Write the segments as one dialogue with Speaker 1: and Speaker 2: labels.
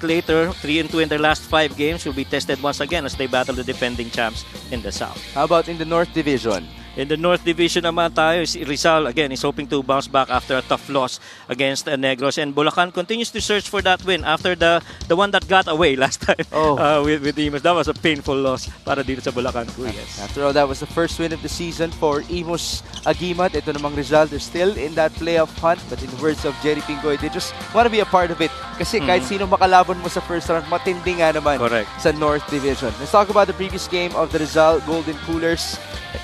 Speaker 1: later, 3-2 in their last 5 games, will be tested once again as they battle the defending champs in the South.
Speaker 2: How about in the North Division?
Speaker 1: In the North Division naman tayo, si Rizal again is hoping to bounce back after a tough loss against Negros, and Bulacan continues to search for that win after the one that got away last time with Imus. That was a painful loss para dito sa Bulacan. Yes.
Speaker 2: After all, that was the first win of the season for Imus Agimat. Ito namang Rizal, they're still in that playoff hunt, but in the words of Jerry Pingoy, they just want to be a part of it. Kasi kahit sino makalaban mo sa first round, matindi nga naman sa North Division. Let's talk about the previous game of the Rizal Golden Coolers.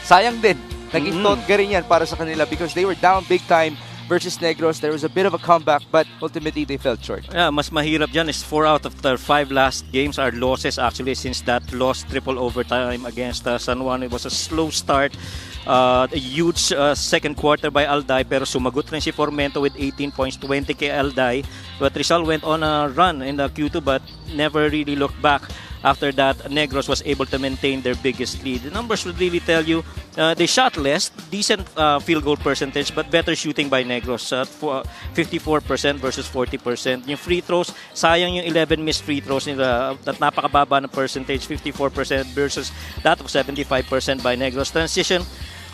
Speaker 2: Sayang din. Naging tongga rin yan para sa kanila because they were down big time versus Negros. There was a bit of a comeback, but ultimately they fell short.
Speaker 1: Yeah, mas mahirap dyan is 4 out of their 5 last games are losses actually since that loss triple overtime against San Juan. It was a slow start. A huge second quarter by Alday, pero sumagot rin si Formento with 18 points, 20 kay Alday. But Rizal went on a run in the Q2 but never really looked back. After that, Negros was able to maintain their biggest lead. The numbers would really tell you they shot less, decent field goal percentage, but better shooting by Negros. 54% versus 40%. Yung free throws, sayang yung 11 missed free throws nila. That napakababa na percentage, 54% versus that of 75% by Negros. Transition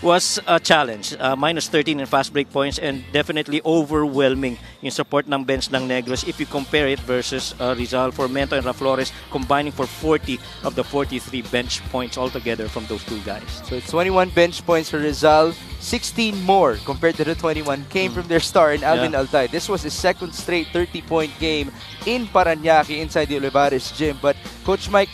Speaker 1: was a challenge. Minus 13 in fast break points and definitely overwhelming yung support ng bench ng Negros if you compare it versus Rizal. Formento and Raflores combining for 40 of the 43 bench points altogether from those two guys.
Speaker 2: So it's 21 bench points for Rizal. 16 more compared to the 21 came from their star in Alvin Altay. This was his second straight 30-point game in Parañaque inside the Olivares gym. But Coach Mike,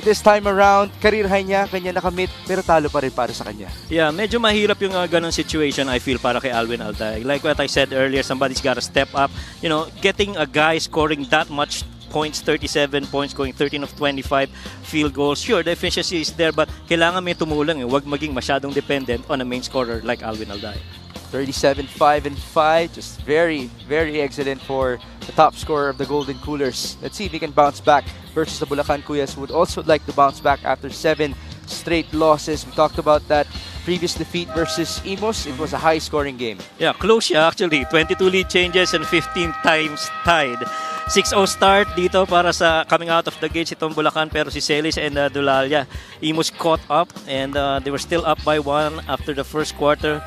Speaker 2: this time around, career high niya, kanya nakamit, pero talo pa rin para sa kanya.
Speaker 1: Yeah, medyo mahirap yung ganun situation, I feel, para kay Alvin Altay. Like what I said earlier, somebody's got to step up. You know, getting a guy scoring that much points, 37 points, going 13 of 25 field goals. Sure, the efficiency is there, but kailangan may tumulong. Huwag maging masyadong dependent on a main scorer like Alvin Altay.
Speaker 2: 37, 5 and 5, just very, very excellent for the top scorer of the Golden Coolers. Let's see if he can bounce back versus the Bulacan Kuyas, who would also like to bounce back after 7 straight losses. We talked about that previous defeat versus Imus. It was a high-scoring game.
Speaker 1: Yeah, close siya actually. 22 lead changes and 15 times tied. 6-0 start dito para sa coming out of the gates itong Bulacan, pero si Celis and Dulalia, Imus caught up and they were still up by 1 after the first quarter.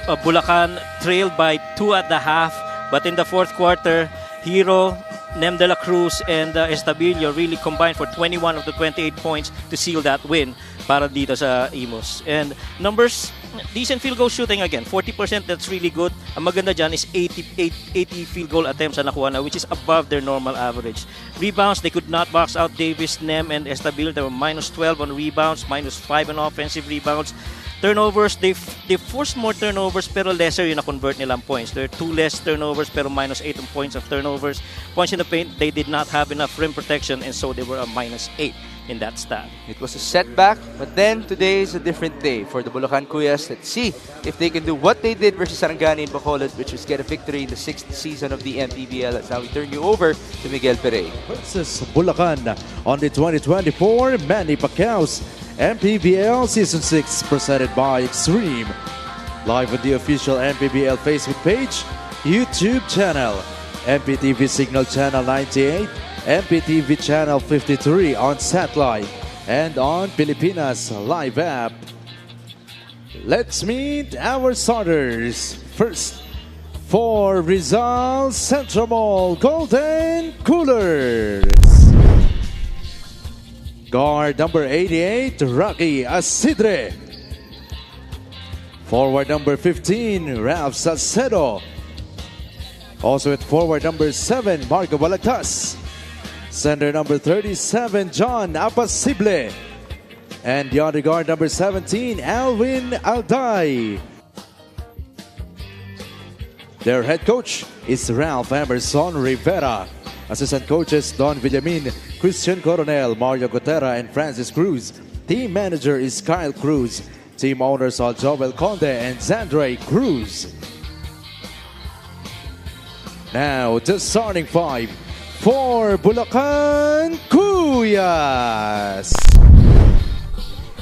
Speaker 1: Bulacan trailed by 2 at the half, but in the fourth quarter, Hero, Nem de la Cruz, and Estabilio really combined for 21 of the 28 points to seal that win para dito sa Imus. And numbers, decent field goal shooting again, 40%, that's really good. Ang maganda dyan is 80 field goal attempts na nakuha na, which is above their normal average. Rebounds, they could not box out Davis, Nem, and Estabilio. They were minus 12 on rebounds, minus 5 on offensive rebounds. Turnovers, they forced more turnovers pero lesser yung na-convert nilang points. There are 2 less turnovers pero minus 8 on points of turnovers. Points in the paint, they did not have enough rim protection and so they were a minus 8 in that stat.
Speaker 2: It was a setback, but then today is a different day for the Bulacan Kuyas. Let's see if they can do what they did versus Sarangani in Bacolod, which was get a victory in the 6th season of the MPBL. And now we turn you over to Miguel Perey.
Speaker 3: Versus Bulacan on the 2024 Manny Pacquiao's MPBL Season 6 presented by Extreme. Live on the official MPBL Facebook page, YouTube channel, MPTV Signal Channel 98, MPTV Channel 53 on satellite, and on Pilipinas Live app. Let's meet our starters. First, for Rizal Central Mall Golden Coolers. Guard number 88, Rocky Asidre. Forward number 15, Ralph Salcedo. Also at forward number 7, Marco Balagtas. Center number 37, John Apasible. And the other guard number 17, Alvin Alday. Their head coach is Ralph Emerson Rivera. Assistant coaches Don Villamin, Christian Coronel, Mario Gutera, and Francis Cruz. Team manager is Kyle Cruz. Team owners are Joel Conde and Zandre Cruz. Now the starting 5 for Bulacan Kuyas.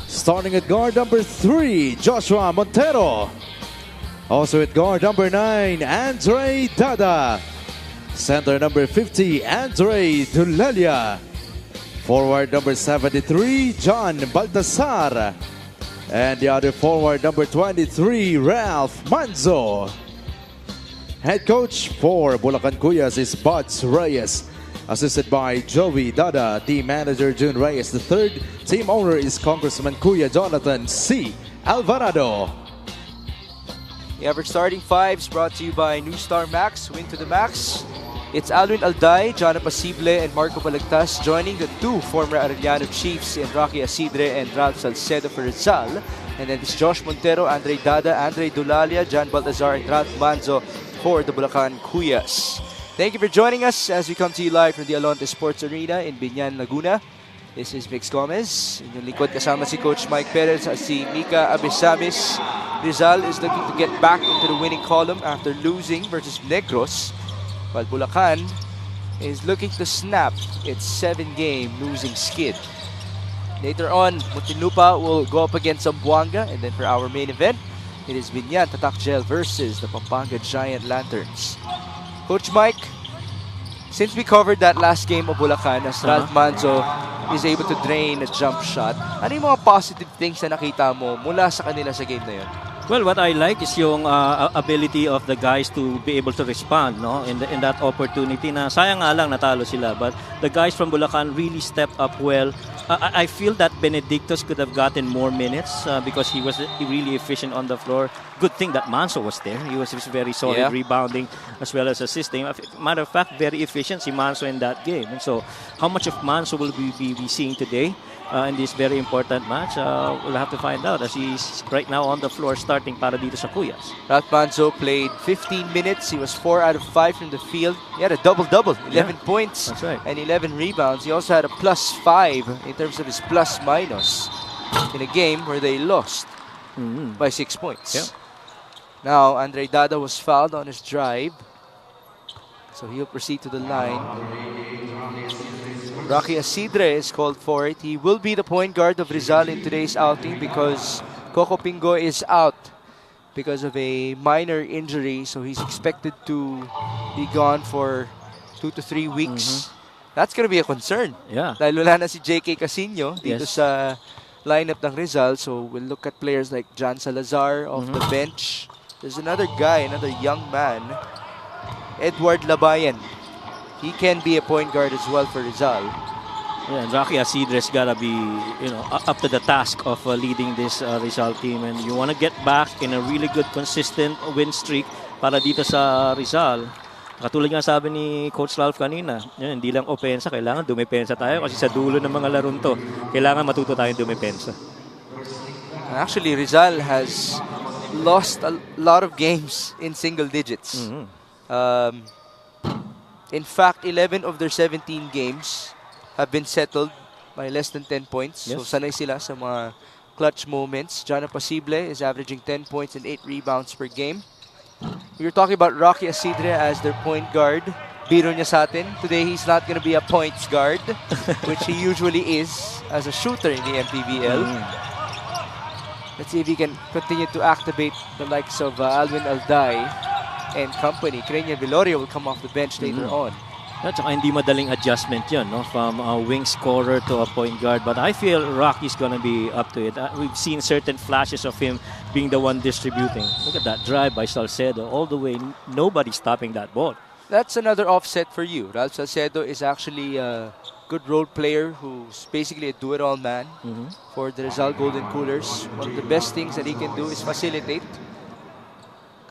Speaker 3: Starting at guard number 3, Joshua Montero. Also at guard number 9, Andre Dada. Center number 50, Andre Dulalia. Forward number 73, John Baltasar. And the other forward number 23, Ralph Manzo. Head coach for Bulacan Cuyas is Buds Reyes, assisted by Joey Dada. Team manager June Reyes. The third team owner is Congressman Kuya Jonathan C. Alvarado.
Speaker 2: The average starting fives brought to you by New Star Max. Win to the max. It's Alwin Alday, John Pasible, and Marco Balagtas joining the two former Arellano Chiefs in Rocky Asidre and Ralph Salcedo for Rizal. And then it's Josh Montero, Andre Dada, Andre Dulalia, John Baltazar, and Ralph Manzo for the Bulacan Cuyas. Thank you for joining us as we come to you live from the Alonte Sports Arena in Binyan, Laguna. This is Mix Gomez. Inyong likod kasama si Coach Mike Perez at si Mika Abesamis. Rizal is looking to get back into the winning column after losing versus Negros, while Bulacan is looking to snap its 7-game losing skid. Later on, Muntinlupa will go up against Zamboanga, and then for our main event, it is Binyan Tatakgel versus the Pampanga Giant Lanterns. Coach Mike, since we covered that last game of Bulacan as Ralph Manzo is able to drain a jump shot, ano yung mga positive things na nakita mo mula sa kanila sa game na yun?
Speaker 1: Well, what I like is yung ability of the guys to be able to respond, no, in that opportunity. Na sayang nga lang natalo sila, but the guys from Bulacan really stepped up well. I feel that Benedictus could have gotten more minutes because he was really efficient on the floor. Good thing that Manso was there. He was very solid rebounding as well as assisting. Matter of fact, very efficient si Manso in that game. And so, how much of Manso will we be seeing today in this very important match? We'll have to find out as he's right now on the floor starting para dito sa Cuyas.
Speaker 2: Ralph Manzo played 15 minutes. He was 4 out of 5 from the field. He had a double-double, 11 points and 11 rebounds. He also had a +5 in terms of his plus-minus in a game where they lost by 6 points.
Speaker 1: Yeah.
Speaker 2: Now, Andre Dada was fouled on his drive, so he'll proceed to the line. Rocky Asidre is called for it. He will be the point guard of Rizal in today's outing because Coco Pingo is out because of a minor injury, so he's expected to be gone for 2 to 3 weeks. That's going to be a concern.
Speaker 1: Yeah.
Speaker 2: Dahil wala na si JK Casino dito sa lineup ng Rizal, so we'll look at players like John Salazar off the bench. There's another guy, another young man, Edward Labayan. He can be a point guard as well for Rizal.
Speaker 1: Yeah, and Rocky Asidre's gotta be, up to the task of leading this Rizal team, and you want to get back in a really good, consistent win streak para dito sa Rizal. Katulad nga sabi ni Coach Ralph kanina, hindi lang opensa, kailangan dumepensa tayo kasi sa dulo ng mga larong to, kailangan matuto tayong dumepensa.
Speaker 2: Actually, Rizal has lost a lot of games in single digits. In fact, 11 of their 17 games have been settled by less than 10 points. So sanay sila sa mga clutch moments. Jana Pasible is averaging 10 points and 8 rebounds per game. We were talking about Rocky Asidre as their point guard. Biro niya sa atin. Today, he's not going to be a points guard, which he usually is as a shooter in the MPBL. Let's see if he can continue to activate the likes of Alwin Alday and company. Crenia Viloria will come off the bench later on.
Speaker 1: At saka hindi madaling adjustment yun, no? From a wing scorer to a point guard. But I feel Rocky's gonna be up to it. We've seen certain flashes of him being the one distributing. Look at that drive by Salcedo. All the way, nobody's stopping that ball.
Speaker 2: That's another offset for you. Ralph Salcedo is actually a good role player who's basically a do-it-all man for the Rizal Golden Coolers. One of the best things that he can do is facilitate.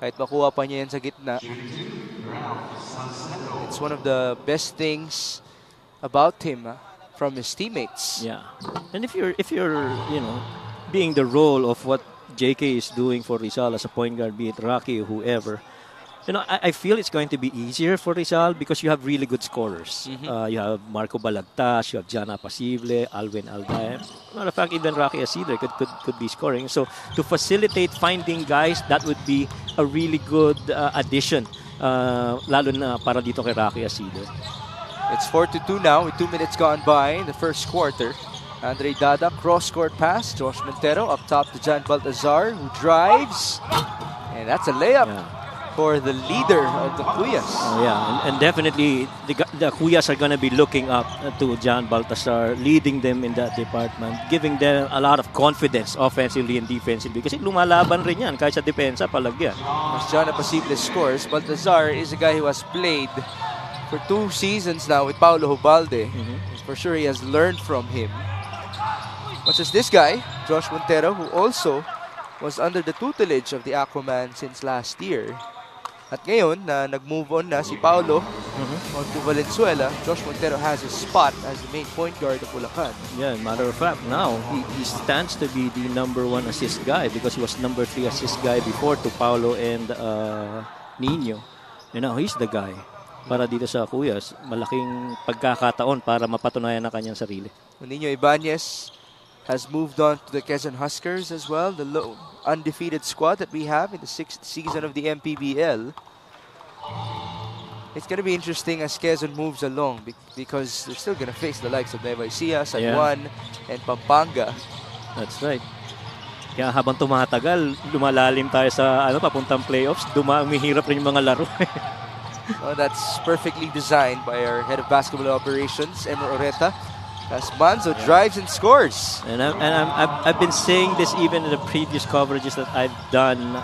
Speaker 2: Kahit makuha pa niya yan sa gitna. It's one of the best things about him from his teammates.
Speaker 1: Yeah. And if you're being the role of what JK is doing for Rizal as a point guard, be it Rocky or whoever, I feel it's going to be easier for Rizal because you have really good scorers. You have Marco Balagtas, you have Jana Pasible, Alwin Alday. Matter of fact, even Rocky Asidre could be scoring. So to facilitate finding guys, that would be a really good addition, lalo na para dito kay Rocky Asidre.
Speaker 2: It's 4-2 now with 2 minutes gone by in the first quarter. Andre Dada, cross-court pass. Josh Montero up top to John Baltazar, who drives. And that's a layup.
Speaker 1: Yeah.
Speaker 2: for the leader of the Cuyas.
Speaker 1: Yeah, and definitely the Cuyas are going to be looking up to John Baltasar, leading them in that department, giving them a lot of confidence offensively and defensively. Kasi lumalaban rin yan, kahit sa depensa, palagyan.
Speaker 2: As John Apacible scores, Baltazar is a guy who has played for 2 seasons now with Paulo Hubalde. For sure, he has learned from him. Much as this guy, Josh Montero, who also was under the tutelage of the Aquaman since last year. At ngayon, na nag-move on na si Paulo on to Valenzuela, Josh Montero has his spot as the main point guard of Bulacan.
Speaker 1: Yeah, matter of fact, now he stands to be the #1 assist guy because he was #3 assist guy before to Paulo and Nino. And now he's the guy para dito sa Cuyas. Malaking pagkakataon para mapatunayan na kanyang sarili.
Speaker 2: Nino Ibanez has moved on to the Quezon Huskers as well, the undefeated squad that we have in the 6th season of the MPBL. It's going to be interesting as Quezon moves along because they're still going to face the likes of Nueva Ecija, San Juan, and Pampanga.
Speaker 1: That's right. Kaya habang tumatagal, lumalalim tayo sa papuntang playoffs, umihirap rin yung mga laro.
Speaker 2: Well, that's perfectly designed by our head of basketball operations, Emmer Oreta. As Manzo drives and scores.
Speaker 1: And I've been saying this even in the previous coverages that I've done,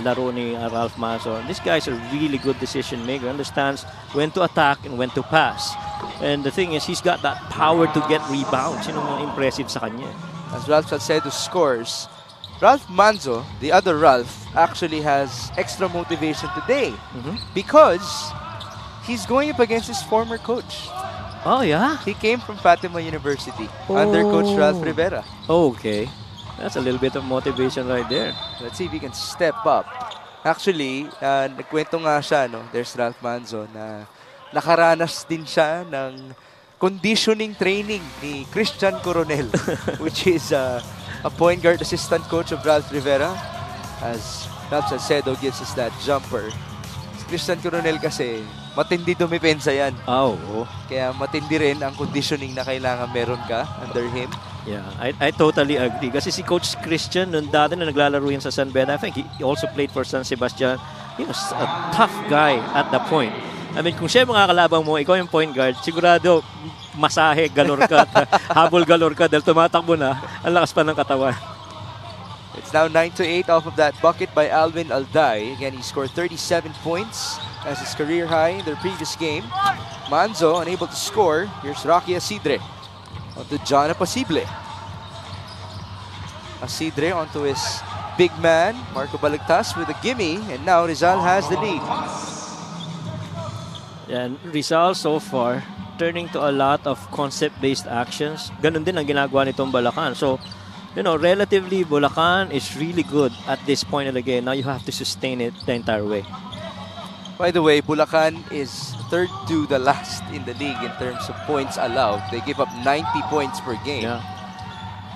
Speaker 1: laro ni Ralph Manzo. This guy's a really good decision maker. Understands when to attack and when to pass. And the thing is, he's got that power to get rebounds. Yun ang impressive sa kanya.
Speaker 2: As Ralph Salcedo scores, Ralph Manzo, the other Ralph, actually has extra motivation today because he's going up against his former coach.
Speaker 1: Oh, yeah?
Speaker 2: He came from Fatima University under Coach Ralph Rivera.
Speaker 1: Okay. That's a little bit of motivation right there.
Speaker 2: Let's see if he can step up. Actually, nagkwento nga siya, no? There's Ralph Manzo na nakaranas din siya ng conditioning training ni Christian Coronel, which is a point guard assistant coach of Ralph Rivera, as Ralph Salcedo gives us that jumper. Christian Coronel kasi matindi dumipensa yan.
Speaker 1: Oh.
Speaker 2: Kaya matindi rin ang conditioning na kailangan meron ka under him.
Speaker 1: Yeah, I totally agree. Kasi si Coach Christian, nung dati na naglalaro yan sa San Beda, I think he also played for San Sebastian. He was a tough guy at the point. I mean, kung siya mga kalabang mo, ikaw yung point guard, sigurado masahe, galor ka, habol galor ka dahil tumatakbo na, ang lakas pa ng katawan.
Speaker 2: It's now 9-8 off of that bucket by Alvin Alday. Again, he scored 37 points as his career high in their previous game. Manzo unable to score. Here's Rocky Asidre onto John Apacible. Asidre onto his big man, Marco Balagtas with a gimme, and now Rizal has the lead.
Speaker 1: And Rizal so far turning to a lot of concept-based actions. Ganun din ang ginagawa nitong Bulacan. So, relatively, Bulacan is really good at this point of the game. Now you have to sustain it the entire way.
Speaker 2: By the way, Bulacan is third to the last in the league in terms of points allowed. They give up 90 points per game.
Speaker 1: Yeah.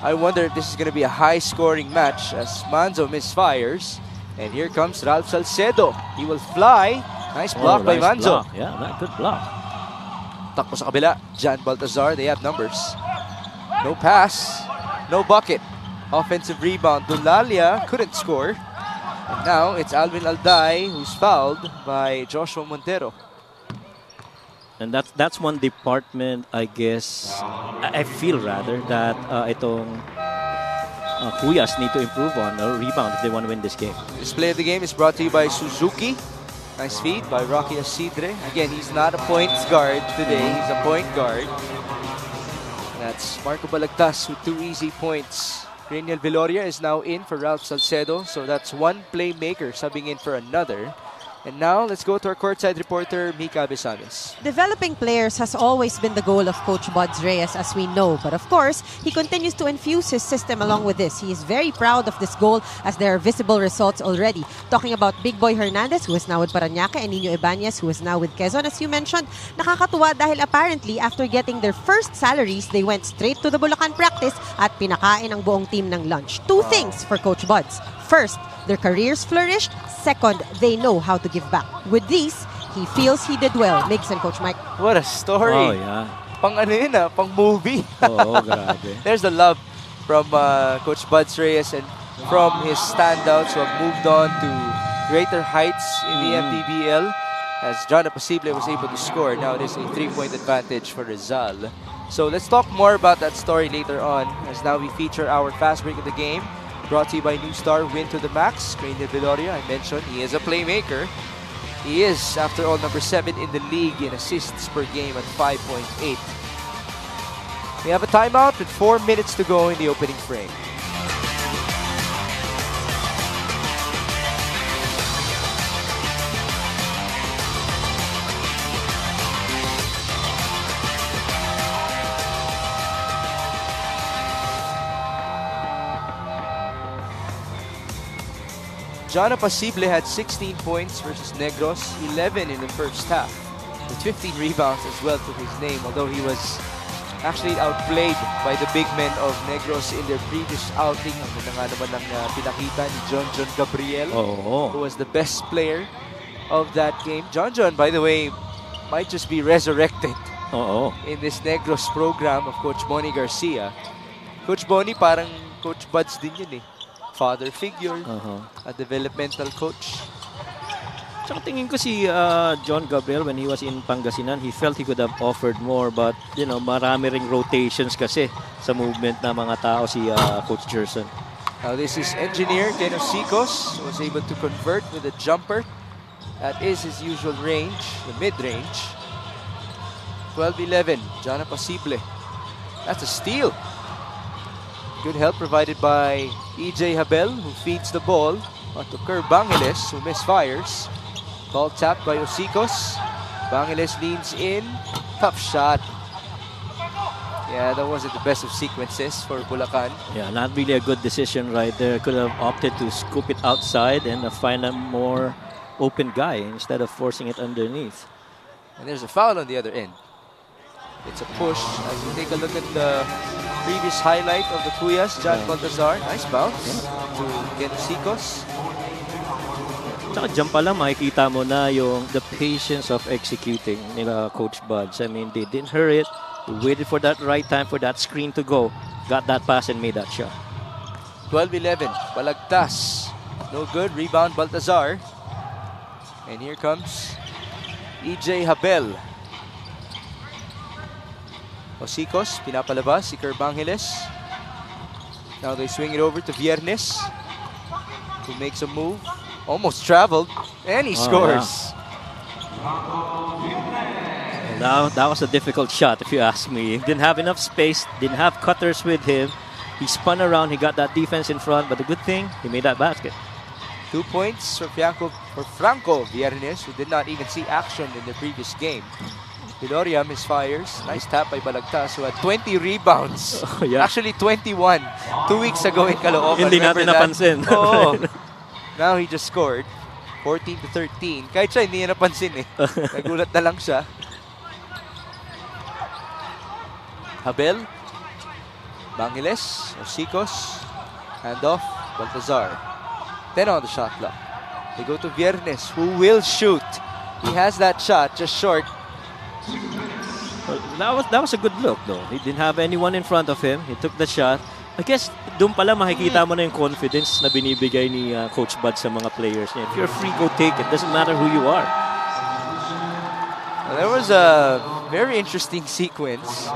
Speaker 2: I wonder if this is going to be a high-scoring match as Manzo misfires. And here comes Ralph Salcedo. He will fly. Nice block by
Speaker 1: nice
Speaker 2: Manzo.
Speaker 1: Block. Yeah, good block.
Speaker 2: Takbo sa kabila. John Baltazar, they have numbers. No pass. No bucket. Offensive rebound. Dulalia couldn't score. And now it's Alvin Alday who's fouled by Joshua Montero.
Speaker 1: And that's one department, I guess, I feel rather, that itong Cuyas need to improve on, or rebound if they want to win this game.
Speaker 2: This play of the game is brought to you by Suzuki. Nice feed by Rocky Asidre. Again, he's not a points guard today. He's a point guard. That's Marco Balagtas with 2 easy points. Reniel Viloria is now in for Ralph Salcedo. So that's one playmaker subbing in for another. And now, let's go to our courtside reporter, Mika Besames.
Speaker 4: Developing players has always been the goal of Coach Buds Reyes, as we know. But of course, he continues to infuse his system along with this. He is very proud of this goal as there are visible results already. Talking about Big Boy Hernandez, who is now with Parañaque, and Nino Ibanez, who is now with Quezon. As you mentioned, nakakatuwa dahil apparently, after getting their first salaries, they went straight to the Bulacan practice at pinakain ang buong team ng lunch. Two things for Coach Buds. First, their careers flourished. Second, they know how to give back. With these, he feels he did well. Migs and Coach Mike.
Speaker 2: What a story.
Speaker 1: Oh, yeah.
Speaker 2: Pang ano yun pang movie.
Speaker 1: Oh, grabe.
Speaker 2: There's the love from Coach Buds Reyes and from his standouts who have moved on to greater heights in the MPBL, as John Apacible was able to score. Now it is a 3-point advantage for Rizal. So let's talk more about that story later on, as now we feature our fast break of the game, brought to you by New Star Win to the Max. Crane Viloria, I mentioned, he is a playmaker. He is, after all, number 7 in the league in assists per game at 5.8. We have a timeout with 4 minutes to go in the opening frame. John Apacible had 16 points versus Negros, 11 in the first half, with 15 rebounds as well to his name, although he was actually outplayed by the big men of Negros in their previous outing. Ano na nga naman ang pinakita ni John Gabriel, who was the best player of that game. John, by the way, might just be resurrected in this Negros program of Coach Bonnie Garcia. Coach Bonnie, parang Coach Buds din yun eh. Father figure, a developmental coach.
Speaker 1: Tsaka tingin ko si John Gabriel, when he was in Pangasinan, he felt he could have offered more, but you know, marami ring rotations kasi sa movement na mga tao si Coach Gerson.
Speaker 2: Now this is engineer Ken Osicos, who was able to convert with a jumper. That is his usual range, the mid-range. 12-11, John Apacible. That's a steal. Good help provided by EJ Habel, who feeds the ball to Kerr Bangeles, who misfires. Ball tapped by Osicos. Bangeles leans in. Tough shot. Yeah, that wasn't the best of sequences for Bulacan.
Speaker 1: Yeah, not really a good decision right there. Could have opted to scoop it outside and find a more open guy instead of forcing it underneath.
Speaker 2: And there's a foul on the other end. It's a push. As we take a look at the previous highlight of the Puyas, John Baltazar. Nice bounce to get Osicos.
Speaker 1: Tsaka dyan pa lang makikita mo na yung the patience of executing nila Coach Buds. I mean, they didn't hurry it. They waited for that right time for that screen to go. Got that pass and made that shot.
Speaker 2: 12-11. Balagtas. No good. Rebound Baltazar. And here comes EJ Habel. Osicos, pinapalabas si Kerr Bangeles. Now they swing it over to Viernes, who makes a move. Almost traveled, and he scores.
Speaker 1: Yeah. That was a difficult shot, if you ask me. He didn't have enough space, didn't have cutters with him. He spun around, he got that defense in front, but the good thing, he made that basket.
Speaker 2: 2 points for Franco Viernes, who did not even see action in the previous game. Viloria misfires. Nice tap by Balagtas, who had 20 rebounds. Actually 21. 2 weeks ago in Caloocan.
Speaker 1: Hindi natin napansin.
Speaker 2: Oh. Now he just scored 14-13. Kahit siya hindi niya napansin eh. Nagulat na lang siya. Habel. Bangeles. Osicos. Handoff. Baltazar. 10 on the shot clock. They go to Viernes, who will shoot. He has that shot, just short.
Speaker 1: Well, that was a good look though. He didn't have anyone in front of him. He took the shot. I guess doon pala makikita mo na yung confidence na binibigay ni Coach Bud sa mga players niya. If you're free, go take it. Doesn't matter who you are.
Speaker 2: Well, there was a very interesting sequence.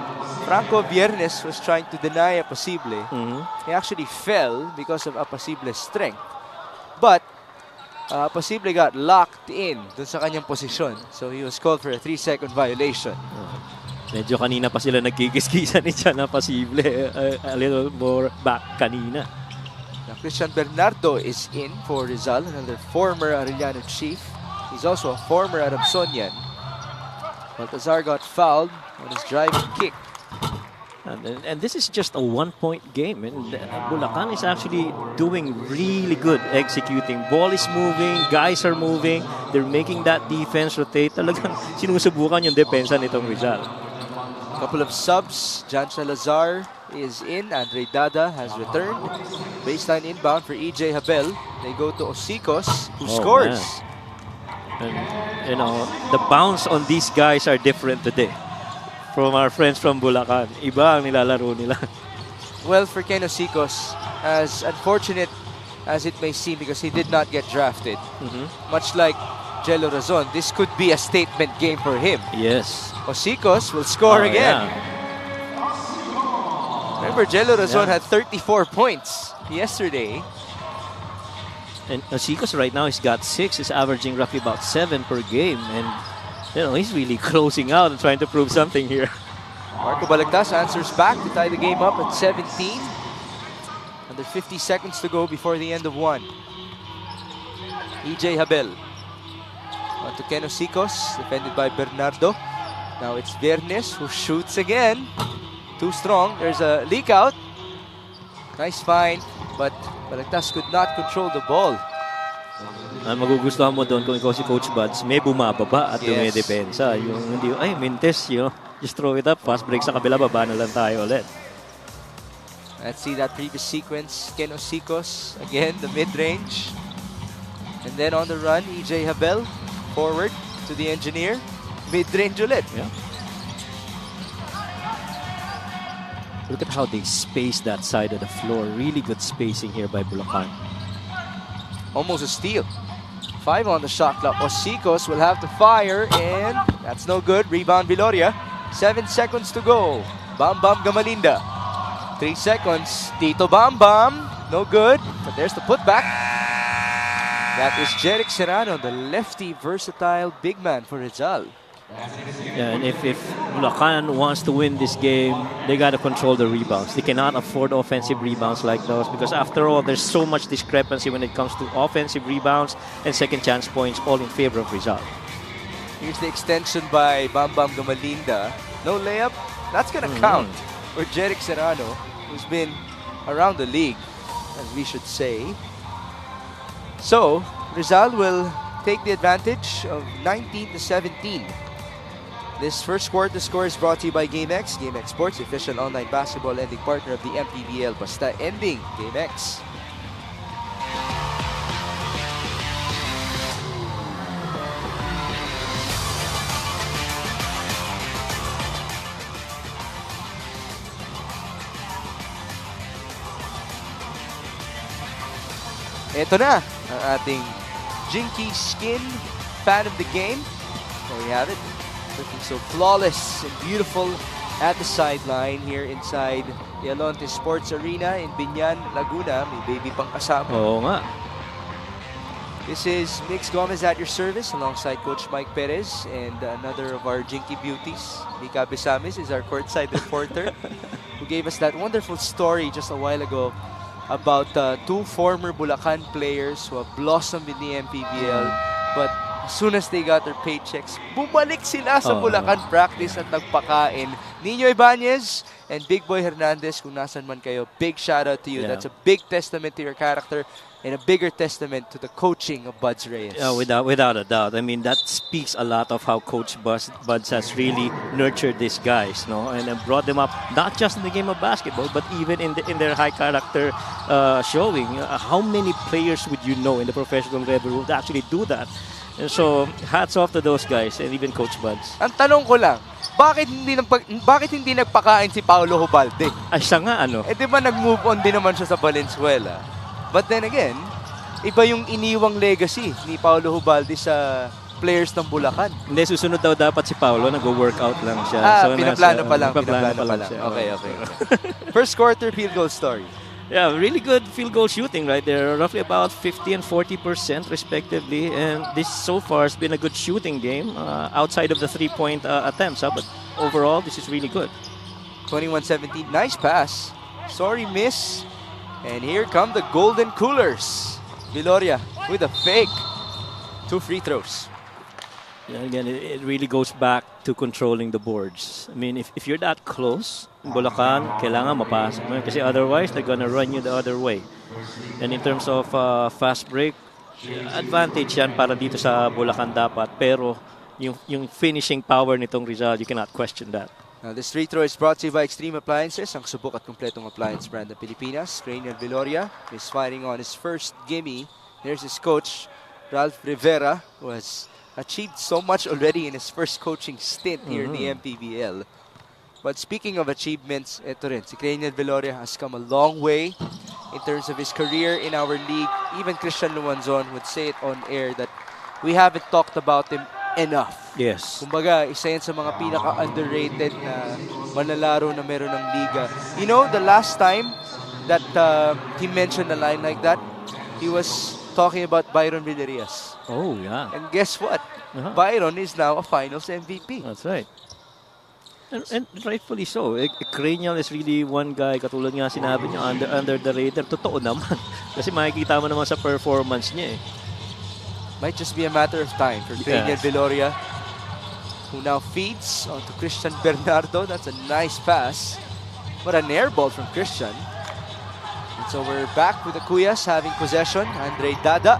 Speaker 2: Franco Viernes was trying to deny Apacible. He actually fell because of Apacible's strength. But Apacible got locked in dun sa kanyang posisyon. So he was called for a 3-second violation.
Speaker 1: Medyo kanina pa sila nagkikis-kisan ni John Apacible. A little more back kanina.
Speaker 2: Now Christian Bernardo is in for Rizal, another former Arellano chief. He's also a former Arabsonian. Baltazar got fouled on his driving kick.
Speaker 1: And this is just a 1-point game. And Bulacan is actually doing really good executing. Ball is moving, guys are moving. They're making that defense rotate. Talagang sinusubukan yung depensa nitong Rizal.
Speaker 2: Couple of subs. Jan Salazar is in. Andre Dada has returned. Baseline inbound for EJ Habel. They go to Osicos, who scores.
Speaker 1: Man. And, you know, the bounce on these guys are different today. From our friends from Bulacan. Iba ang nilalaro nila.
Speaker 2: Well, for Ken Osicos, as unfortunate as it may seem, because he did not get drafted.
Speaker 1: Mhm.
Speaker 2: Much like Jello Razon, this could be a statement game for him.
Speaker 1: Yes.
Speaker 2: Osicos will score
Speaker 1: Oh,
Speaker 2: again.
Speaker 1: yeah.
Speaker 2: Remember, Jello Razon
Speaker 1: Yeah.
Speaker 2: had 34 points yesterday.
Speaker 1: And Osicos right now, he's got 6. He's averaging roughly about 7 per game. And, he's really closing out and trying to prove something here.
Speaker 2: Marco Balagtas answers back to tie the game up at 17. Under 50 seconds to go before the end of one. EJ Habel. On to Ken Osicos, defended by Bernardo. Now it's Viernes who shoots again. Too strong. There's a leak out. Nice find, but Balagtas could not control the ball.
Speaker 1: Ang magugustuhan mo doon kung ikaw si Coach Buds, may bumababa at
Speaker 2: Yes.
Speaker 1: dumedepensa. Yung hindi, Mintes, just throw it up, fast break sa kabila, baba na lang tayo ulit.
Speaker 2: Let's see that previous sequence. Ken Osicos, again, the mid-range. And then on the run, EJ Habel, forward to the engineer. Mid-range ulit.
Speaker 1: Yeah. Look at how they space that side of the floor. Really good spacing here by Bulacan.
Speaker 2: Almost a steal. 5 on the shot clock. Osicos will have to fire, and that's no good. Rebound Viloria. 7 seconds to go. Bam Bam Gamalinda. 3 seconds. Tito Bam Bam. No good. But there's the putback. That is Jeric Serrano, the lefty, versatile big man for Rizal.
Speaker 1: Yeah, and if Bulacan wants to win this game, they got to control the rebounds. They cannot afford offensive rebounds like those because after all, there's so much discrepancy when it comes to offensive rebounds and second chance points, all in favor of Rizal.
Speaker 2: Here's the extension by Bam Bam Gamalinda. No layup. That's going to count for Jeric Serrano, who's been around the league, as we should say. So, Rizal will take the advantage of 19-17. This first quarter score is brought to you by GameX. GameX Sports, official online basketball lending partner of the MPBL. Basta ending, GameX. Ito na ang ating Jinky Skin fan of the game. There we have it. Looking so flawless and beautiful at the sideline here inside the Alonte Sports Arena in Binyan, Laguna. May baby pang kasama.
Speaker 1: Oo nga.
Speaker 2: This is Mix Gomez at your service alongside Coach Mike Perez and another of our Jinky beauties. Mika Besamis is our courtside reporter who gave us that wonderful story just a while ago about 2 former Bulacan players who have blossomed in the MPBL, but as soon as they got their paychecks, bumalik sila sa Bulacan practice at nagpakain. Nino Ibanez and Big Boy Hernandez, kung nasan man kayo, big shout out to you.
Speaker 1: Yeah.
Speaker 2: That's a big testament to your character and a bigger testament to the coaching of Buds Reyes.
Speaker 1: Yeah, without a doubt. I mean, that speaks a lot of how Coach Buds has really nurtured these guys, no, and brought them up not just in the game of basketball, but even in their high character showing. How many players would you know in the professional level who would actually do that? And so, hats off to those guys and even Coach Buds.
Speaker 2: Ang tanong ko lang, bakit hindi nagpakain si Paolo Hubalde?
Speaker 1: Ay, siya nga, ano?
Speaker 2: Eh, di ba nag-move on din naman siya sa Valenzuela? But then again, iba yung iniwang legacy ni Paolo Hubalde sa players ng Bulacan.
Speaker 1: Hindi, susunod daw dapat si Paolo, nag-workout lang siya.
Speaker 2: Pinaplano pa lang.
Speaker 1: Siya.
Speaker 2: Okay. First quarter field goal story.
Speaker 1: Yeah, really good field goal shooting right there. Roughly about 50 and 40% respectively. And this so far has been a good shooting game outside of the 3-point attempts. But overall, this is really good.
Speaker 2: 21-17. Nice pass. Sorry, miss. And here come the Golden Coolers. Viloria with a fake. 2 free throws.
Speaker 1: Yeah, again, it really goes back to controlling the boards. I mean, if you're that close, Bulacan, kailangan mapasok mo. Kasi otherwise, they're gonna run you the other way. And in terms of fast break, advantage yan para dito sa Bulacan dapat. Pero yung finishing power nitong Rizal, you cannot question that.
Speaker 2: Now, this free throw is brought to you by Extreme Appliances, ang subok at kumpletong appliance brand ng Pilipinas. Cranial Viloria is firing on his first gimme. There's his coach, Ralph Rivera, who has achieved so much already in his first coaching stint here in the MPBL. But speaking of achievements, ito rin, si Cranial Viloria has come a long way in terms of his career in our league. Even Christian Luanzon would say it on air that we haven't talked about him enough.
Speaker 1: Yes.
Speaker 2: Kumbaga, isa yan sa mga pinaka-underrated na manlalaro na meron ng liga. You know, the last time that he mentioned a line like that, he was talking about Byron Villarias.
Speaker 1: Oh, yeah.
Speaker 2: And guess what?
Speaker 1: Uh-huh.
Speaker 2: Byron is now a finals MVP.
Speaker 1: That's right. And rightfully so. Cranial is really one guy, katulad nga sinabi niyo, under the radar. Totoo naman. Kasi makikita mo naman sa performance niya eh.
Speaker 2: Might just be a matter of time for Cranial
Speaker 1: Yes.
Speaker 2: Viloria, who now feeds onto Christian Bernardo. That's a nice pass. What an air ball from Christian. And so we're back with the Cuyas having possession. Andre Dada.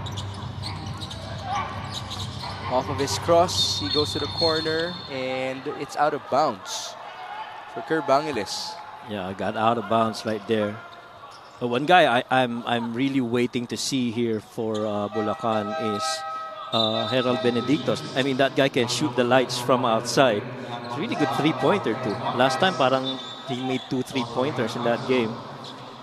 Speaker 2: Off of his cross, he goes to the corner, and it's out of bounds for Kerr Bangiles.
Speaker 1: Yeah, I got out of bounds right there. But one guy I'm really waiting to see here for Bulacan is Herald Benedictos. I mean, that guy can shoot the lights from outside. It's a really good three-pointer too. Last time parang he made 2 3-pointers in that game.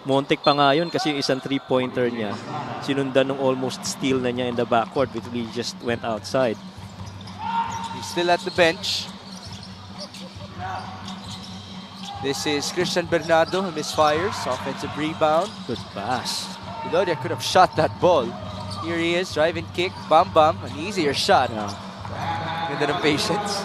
Speaker 1: Montek pa nga yun kasi yung isang three-pointer niya, sinundan ng almost steal na niya in the backcourt, which really just went outside.
Speaker 2: He's still at the bench. This is Christian Bernardo who misfires. Offensive rebound.
Speaker 1: Good pass.
Speaker 2: Viloria could have shot that ball. Here he is, driving kick, bam bam, an easier shot.
Speaker 1: Yeah.
Speaker 2: Ganda ng patience.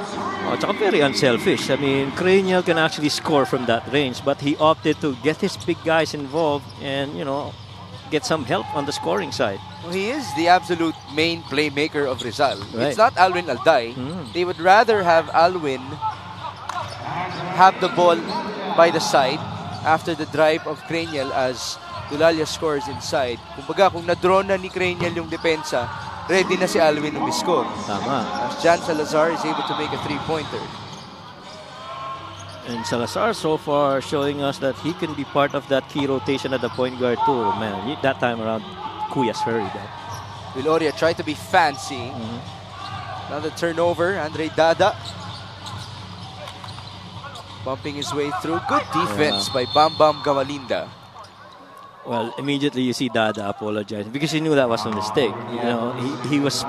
Speaker 1: Oh, tsaka very unselfish. I mean, Cranial can actually score from that range, but he opted to get his big guys involved and, you know, get some help on the scoring side.
Speaker 2: Well, he is the absolute main playmaker of Rizal.
Speaker 1: Right.
Speaker 2: It's not Alwin Alday. They would rather have Alwin have the ball by the side after the drive of Cranial as Dulalia scores inside. Kumbaga, kung na-draw na ni Cranial yung depensa, ready na si Alwin umiscore.
Speaker 1: Tama.
Speaker 2: As Jan Salazar is able to make a three-pointer.
Speaker 1: And Salazar so far showing us that he can be part of that key rotation at the point guard too. Man, that time around, Cuyas hurried up.
Speaker 2: Viloria tried to be fancy. Another turnover. Andre Dada bumping his way through. Good defense by Bam Bam Gamalinda.
Speaker 1: Well, immediately you see Dada apologize because he knew that was a mistake. You know, he was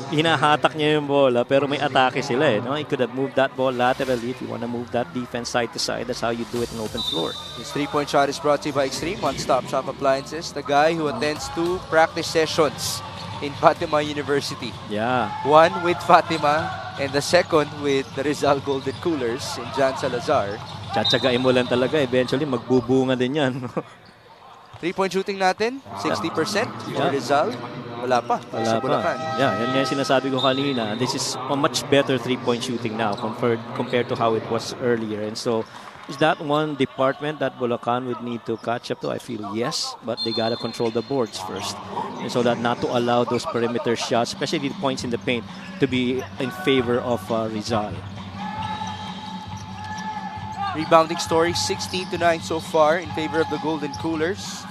Speaker 1: hinahatak niya yung bola pero may atake sila eh. No? He could have moved that ball laterally if you want to move that defense side to side. That's how you do it in open floor.
Speaker 2: His three-point shot is brought to you by Extreme One-Stop Shop Appliances, the guy who attends 2 practice sessions in Fatima University.
Speaker 1: Yeah.
Speaker 2: One with Fatima and the second with the Rizal Golden Coolers in Jan Salazar.
Speaker 1: Tsatsagain mo lang talaga. Eventually, magbubunga din yan.
Speaker 2: 3-point shooting natin, 60% for Rizal. Wala pa. Sa Bulacan.
Speaker 1: Yeah, yan nga yung sinasabi ko kanina. This is a much better three-point shooting now compared to how it was earlier. And so, is that one department that Bulacan would need to catch up to? I feel yes, but they gotta control the boards first. And so that not to allow those perimeter shots, especially the points in the paint, to be in favor of Rizal.
Speaker 2: Rebounding story, 16-9 so far in favor of the Golden Coolers.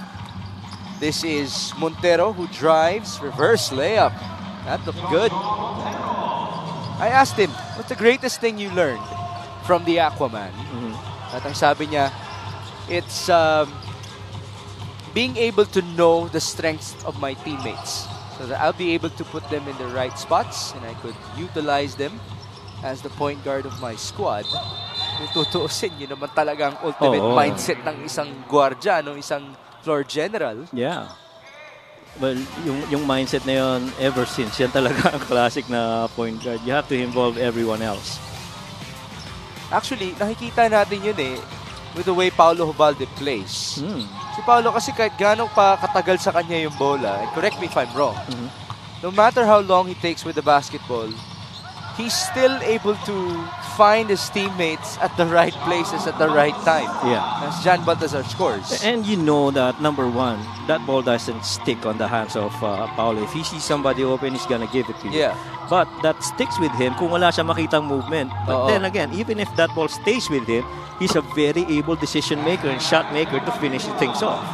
Speaker 2: This is Montero who drives, reverse layup. That looked good. I asked him, what's the greatest thing you learned from the Aquaman? At ang sabi niya, it's being able to know the strengths of my teammates so that I'll be able to put them in the right spots and I could utilize them as the point guard of my squad. Kung tutuusin, yun naman talaga ang ultimate mindset ng isang guardia, no? Isang floor general.
Speaker 1: Yeah. Well, yung mindset na yun, ever since, yan talaga ang classic na point guard. You have to involve everyone else.
Speaker 2: Actually, nakikita natin yun with the way Paulo Hubalde plays. Si Paulo kasi kahit gano'ng pa katagal sa kanya yung bola, and correct me if I'm wrong, no matter how long he takes with the basketball, he's still able to find his teammates at the right places at the right time.
Speaker 1: Yeah.
Speaker 2: As Jan Baltazar scores.
Speaker 1: And you know that, number one, that ball doesn't stick on the hands of Paulo. If he sees somebody open, he's gonna give it to you.
Speaker 2: Yeah.
Speaker 1: But that sticks with him kung wala siya makitang movement. But then again, even if that ball stays with him, he's a very able decision maker and shot maker to finish things off.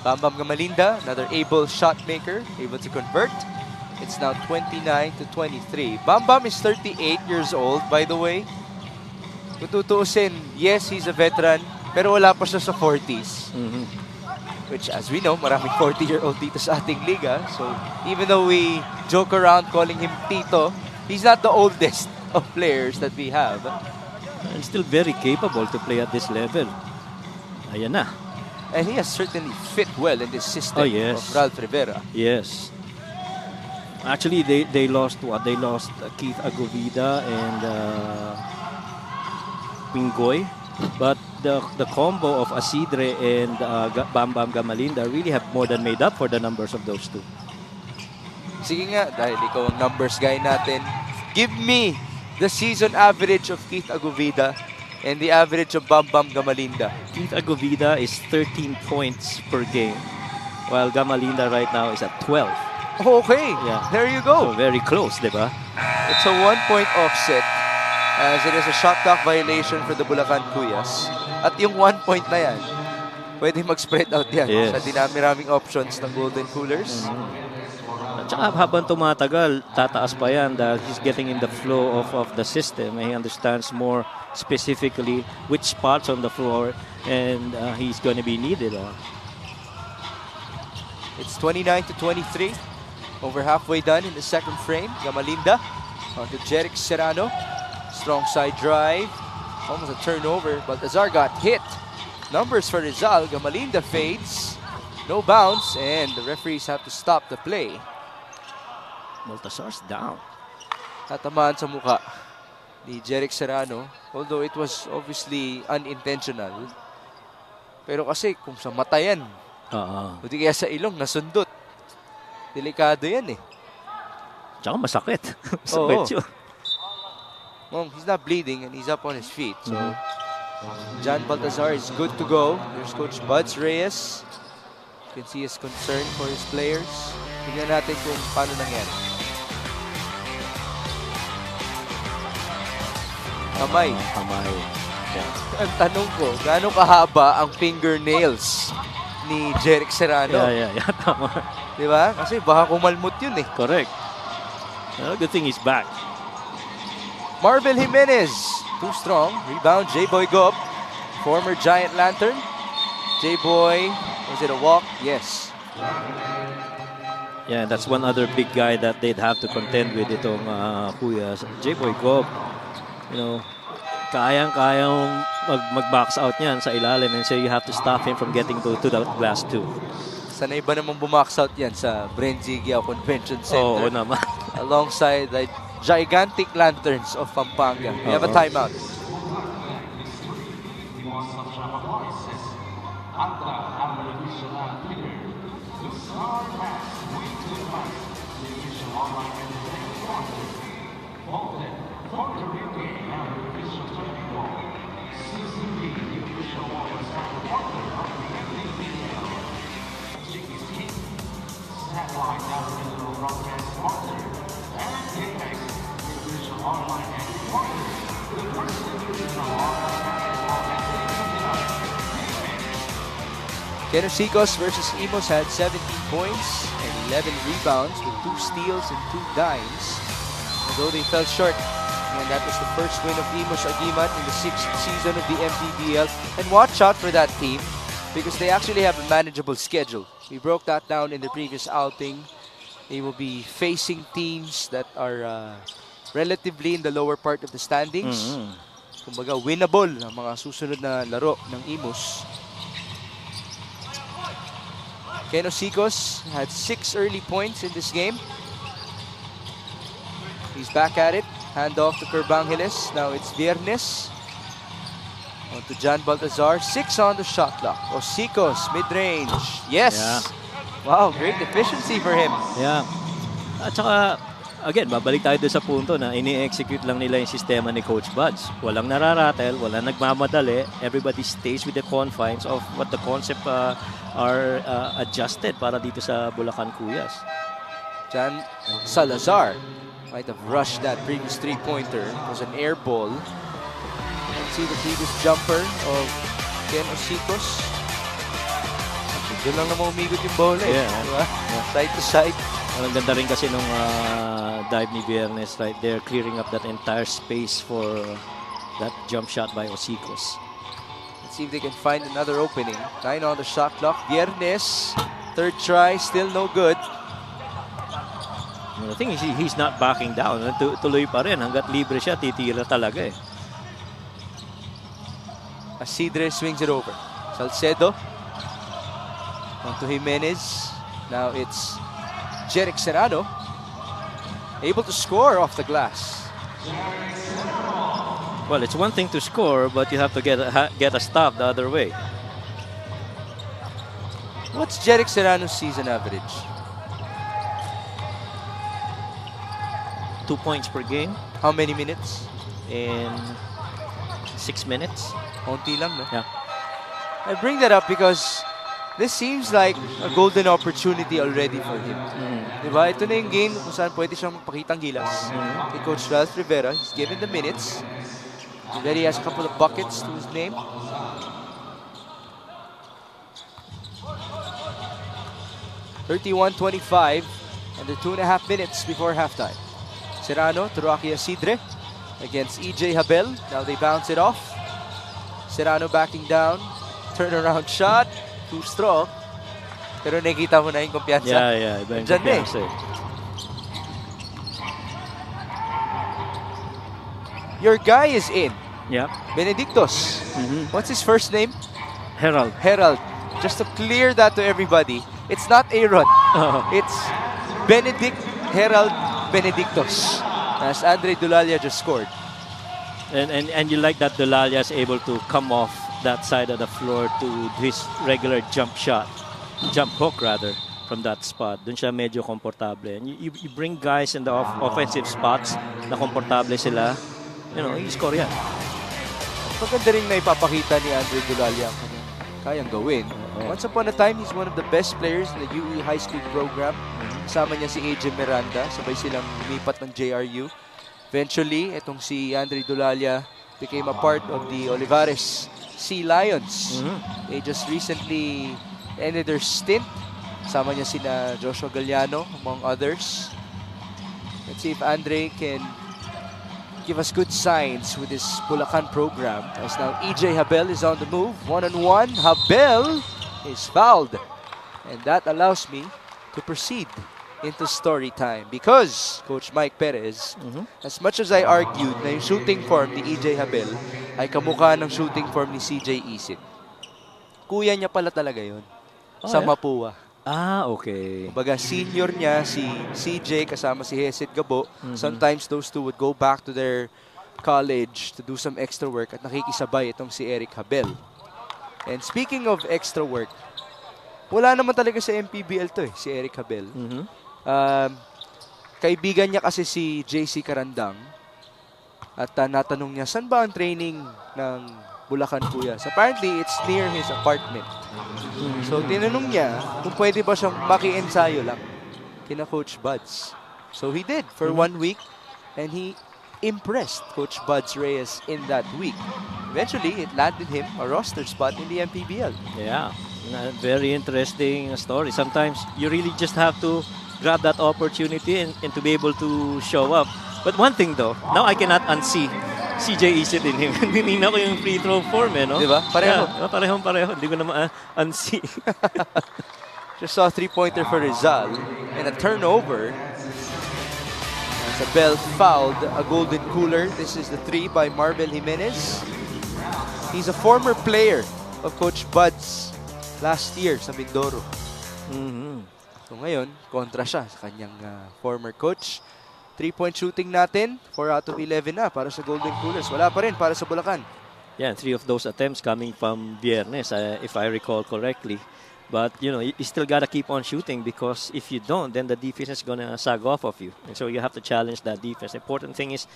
Speaker 2: Bam Bam Gamalinda, another able shot maker, able to convert. It's now 29-23. Bam Bam is 38 years old, by the way. Kung tutuusin, yes, he's a veteran, pero wala pa siya sa 40s. which as we know, maraming 40-year-old dito sa ating liga. So even though we joke around calling him Tito, he's not the oldest of players that we have.
Speaker 1: And still very capable to play at this level. Ayan na.
Speaker 2: And he has certainly fit well in this system of Ralph Rivera.
Speaker 1: Yes. Actually, they lost what? They lost Keith Agovida and Pingoy. But the combo of Asidre and Bam Bam Gamalinda really have more than made up for the numbers of those two.
Speaker 2: Sige nga, dahil ikaw ang numbers guy natin, give me the season average of Keith Agovida and the average of Bam Bam Gamalinda.
Speaker 1: Keith Agovida is 13 points per game, while Gamalinda right now is at 12.
Speaker 2: Okay,
Speaker 1: Yeah.
Speaker 2: there you go.
Speaker 1: So very close, di ba?
Speaker 2: It's a 1-point offset as it is a shot clock violation for the Bulacan Kuyas. At yung 1 point na yan, pwede mag-spread out yan sa dinami-raming options ng Golden Coolers.
Speaker 1: At saka habang tumatagal, tataas pa yan dahil he's getting in the flow of the system. He understands more specifically which spots on the floor and he's going to be needed on.
Speaker 2: It's 29-23. Over halfway done in the second frame. Gamalinda on to Jeric Serrano. Strong side drive. Almost a turnover. Baltazar got hit. Numbers for Rizal. Gamalinda fades. No bounce. And the referees have to stop the play.
Speaker 1: Baltazar's down.
Speaker 2: Tatamaan sa muka ni Jeric Serrano. Although it was obviously unintentional. Pero kasi kung sa mata yan, hindi kaya sa ilong nasundot. Delikado yan eh.
Speaker 1: Tsaka masakit. Masakit yun.
Speaker 2: Well, he's not bleeding and he's up on his feet. So, John Baltazar is good to go. There's Coach Buds Reyes. You can see his concern for his players. Tignan natin kung paano nangyari. Kamay.
Speaker 1: Kamay. Yeah.
Speaker 2: Ang tanong ko, gaano kahaba ang fingernails ni Jeric Serrano?
Speaker 1: Yeah. Tama.
Speaker 2: Diba? Kasi baka kumalmot yun eh.
Speaker 1: Correct. Good thing he's back.
Speaker 2: Marvel Jimenez, too strong. Rebound, J-Boy Gop, former Giant Lantern. J-Boy, was it a walk? Yes.
Speaker 1: Yeah, that's one other big guy that they'd have to contend with itong Kuyas. J-Boy Gob, kayang-kayang mag-box out niyan sa ilalim and so you have to stop him from getting to the glass too.
Speaker 2: Sanay ba namang bumax out yan sa Brenzigia Convention Center?
Speaker 1: Oo naman.
Speaker 2: Alongside the gigantic lanterns of Pampanga. We have a timeout. Kenosicos versus Imos had 17 points and 11 rebounds with 2 steals and 2 dimes. Although they fell short, and that was the first win of Imos Agimat in the 6th season of the MPBL. And watch out for that team because they actually have a manageable schedule. We broke that down in the previous outing. They will be facing teams that are relatively in the lower part of the standings. Kumbaga, winnable ang mga susunod na laro ng Imos. Kenosicos had 6 early points in this game. He's back at it. Hand off to Kerbangeles. Now it's Viernes. On to John Baltazar. 6 on the shot clock. Osicos, mid-range. Yes!
Speaker 1: Yeah.
Speaker 2: Wow, great efficiency for him.
Speaker 1: Yeah. At saka, again, babalik tayo doon sa punto na ini-execute lang nila yung sistema ni Coach Buds. Walang nararatel, walang nagmamadali. Everybody stays with the confines of what the concept are adjusted para dito sa Bulacan Kuyas.
Speaker 2: John Salazar might have rushed that previous three-pointer. It was an air ball. Let's see the previous jumper of Ken Osicos. Doon lang naman umigot yung bola eh.
Speaker 1: Yeah.
Speaker 2: Diba? Side to side.
Speaker 1: Ang ganda rin kasi nung dive ni Viernes right there, clearing up that entire space for that jump shot by Osicos.
Speaker 2: Let's see if they can find another opening. 9 on the shot clock. Viernes, third try, still no good.
Speaker 1: The thing is, he's not backing down. Tuloy pa rin. Hanggat libre siya, titira talaga eh.
Speaker 2: Asidre swings it over. Salcedo. On to Jimenez. Now it's Jeric Serrano. Able to score off the glass.
Speaker 1: Well, it's one thing to score, but you have to get a stop the other way.
Speaker 2: What's Jeric Serrano's season average?
Speaker 1: 2 points per game
Speaker 2: How many minutes?
Speaker 1: in 6 minutes.
Speaker 2: Konti lang, no?
Speaker 1: Yeah.
Speaker 2: I bring that up because this seems like a golden opportunity already for him. Diba? Ito na yung game kung saan pwede siyang magpakitang gilas. Kay Coach Ralph Rivera, he's given the minutes. Already has a couple of buckets to his name. (31-25) under 2.5 minutes before halftime. Serrano to Rocky Asidre against EJ Habel. Now they bounce it off. Serrano backing down. Turnaround shot. Too strong. Pero nakikita mo na yung kumpiyansa.
Speaker 1: Yeah. Iba yung
Speaker 2: Diyan na eh.
Speaker 1: kumpiyansa eh.
Speaker 2: Your guy is in.
Speaker 1: Yeah.
Speaker 2: Benedictos. What's his first name?
Speaker 1: Herald.
Speaker 2: Herald. Just to clear that to everybody, it's not Aaron. It's Benedict Herald Benedictos. As Andre Dulalia just scored.
Speaker 1: And you like that Dulalia is able to come off that side of the floor to his regular jump hook rather, from that spot. Dun siya medyo komportable. And you bring guys in the offensive spots na komportable sila, i-score yan.
Speaker 2: Maganda rin na ipapakita ni Andre Dulalia ang kayang gawin. Once upon a time, he's one of the best players in the UE High School program. Kasama niya si AJ Miranda. Sabay silang lumipat ng JRU. Eventually, itong si Andre Dulalia became a part of the Olivares Sea Lions. They just recently ended their stint. Kasama niya sina Joshua Galliano, among others. Let's see if Andre can give us good signs with this Bulacan program. As now EJ Habel is on the move. 1-on-1. Habel is fouled. And that allows me to proceed into story time. Because Coach Mike Perez, as much as I argued na yung shooting form ni EJ Habel ay kamukha ng shooting form ni CJ Isit, kuya niya pala talaga yun. Sa Mapua.
Speaker 1: Okay.
Speaker 2: Kumbaga, senior niya, si CJ kasama si Hesid Gabo. Sometimes those two would go back to their college to do some extra work at nakikisabay itong si Eric Habel. And speaking of extra work, wala naman talaga sa MPBL to si Eric Habel. Kaibigan niya kasi si JC Karandang at natanong niya, saan ba ang training ng Bulacan Kuya? So apparently, it's near his apartment. So, tinanong niya kung pwede ba siyang maki-ensayo lang kina Coach Buds. So, he did for 1 week and he impressed Coach Buds Reyes in that week. Eventually, it landed him a roster spot in the MPBL.
Speaker 1: Yeah, very interesting story. Sometimes, you really just have to grab that opportunity and to be able to show up. But one thing though, now I cannot unsee CJ Isit in him. Hinina ko yung free throw form no?
Speaker 2: Diba? Pareho.
Speaker 1: Yeah, pareho. Hindi ko na unsee.
Speaker 2: Just saw a three-pointer for Rizal and a turnover. As Abel fouled a golden cooler. This is the 3 by Marvel Jimenez. He's a former player of Coach Buds last year sa Mindoro. So ngayon, kontra siya sa kanyang former coach. 3-point shooting natin, 4 out of 11 na para sa Golden Coolers. Wala pa rin para sa Bulacan.
Speaker 1: Yeah, 3 of those attempts coming from Viernes, if I recall correctly. But, you still got to keep on shooting because if you don't, then the defense is going to sag off of you. And so you have to challenge that defense. The important thing is,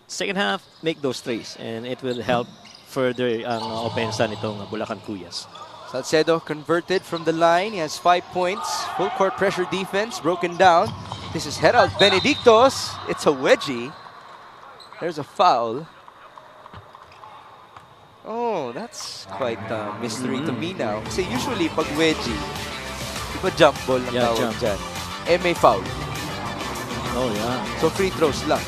Speaker 1: second half, make those threes. And it will help further ang opensa nitong Bulacan Kuyas.
Speaker 2: Salcedo converted from the line. He has 5 points. Full court pressure defense broken down. This is Herald Benedictos. It's a wedgie. There's a foul. Oh, that's quite a mystery to me now. Kasi usually pag wedgie, iba jump ball ang tawag dyan. May foul.
Speaker 1: Oh, yeah.
Speaker 2: So free throws lang.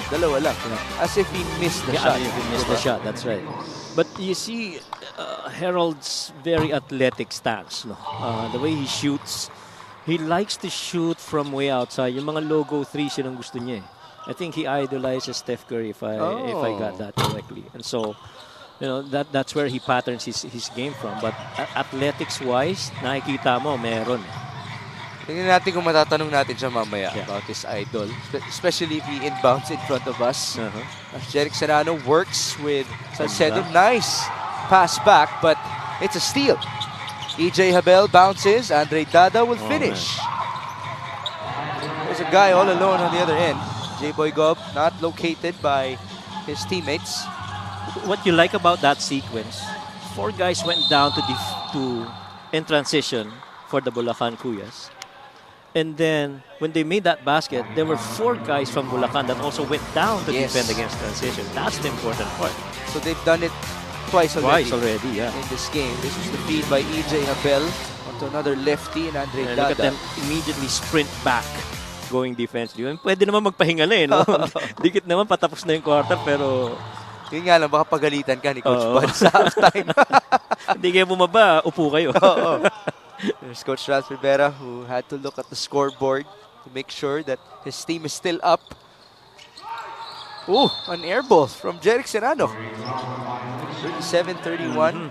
Speaker 2: Dalawa lang.
Speaker 1: Yeah.
Speaker 2: As if he missed the shot.
Speaker 1: If he missed the shot, that's right. But you see, Harold's very athletic stance. No? The way he shoots, he likes to shoot from way outside. Yung mga logo threes yun ang gusto niya. I think he idolizes Steph Curry if I got that correctly. And so, that's where he patterns his game from. But athletics-wise, nakikita mo, meron.
Speaker 2: Tingnan natin kung matatanong natin siya mamaya about his idol. Especially if he inbounds in front of us. As Jeric Serrano works with Salcedo. Nice pass back, but it's a steal. EJ Habel bounces. Andre Dada will finish. There's a guy all alone on the other end. J-Boy Gob not located by his teammates.
Speaker 1: What you like about that sequence, 4 guys went down in transition for the Bulacan Kuyas. And then, when they made that basket, there were 4 guys from Bulacan that also went down to defend against transition. That's the important part.
Speaker 2: So they've done it twice already.
Speaker 1: Yeah.
Speaker 2: In this game. This was the feed by EJ Habel onto another lefty and Andre Dada.
Speaker 1: Look at them immediately sprint back going defensively. Pwede naman magpahinga na no? Dikit naman patapos na yung quarter pero...
Speaker 2: Yun nga lang, baka pagalitan ka ni Coach Bud sa halftime.
Speaker 1: Hindi kayo bumaba, upo kayo.
Speaker 2: There's Coach Ralph Rivera who had to look at the scoreboard to make sure that his team is still up. Oh, an air ball from Jeric Serrano. 37-31.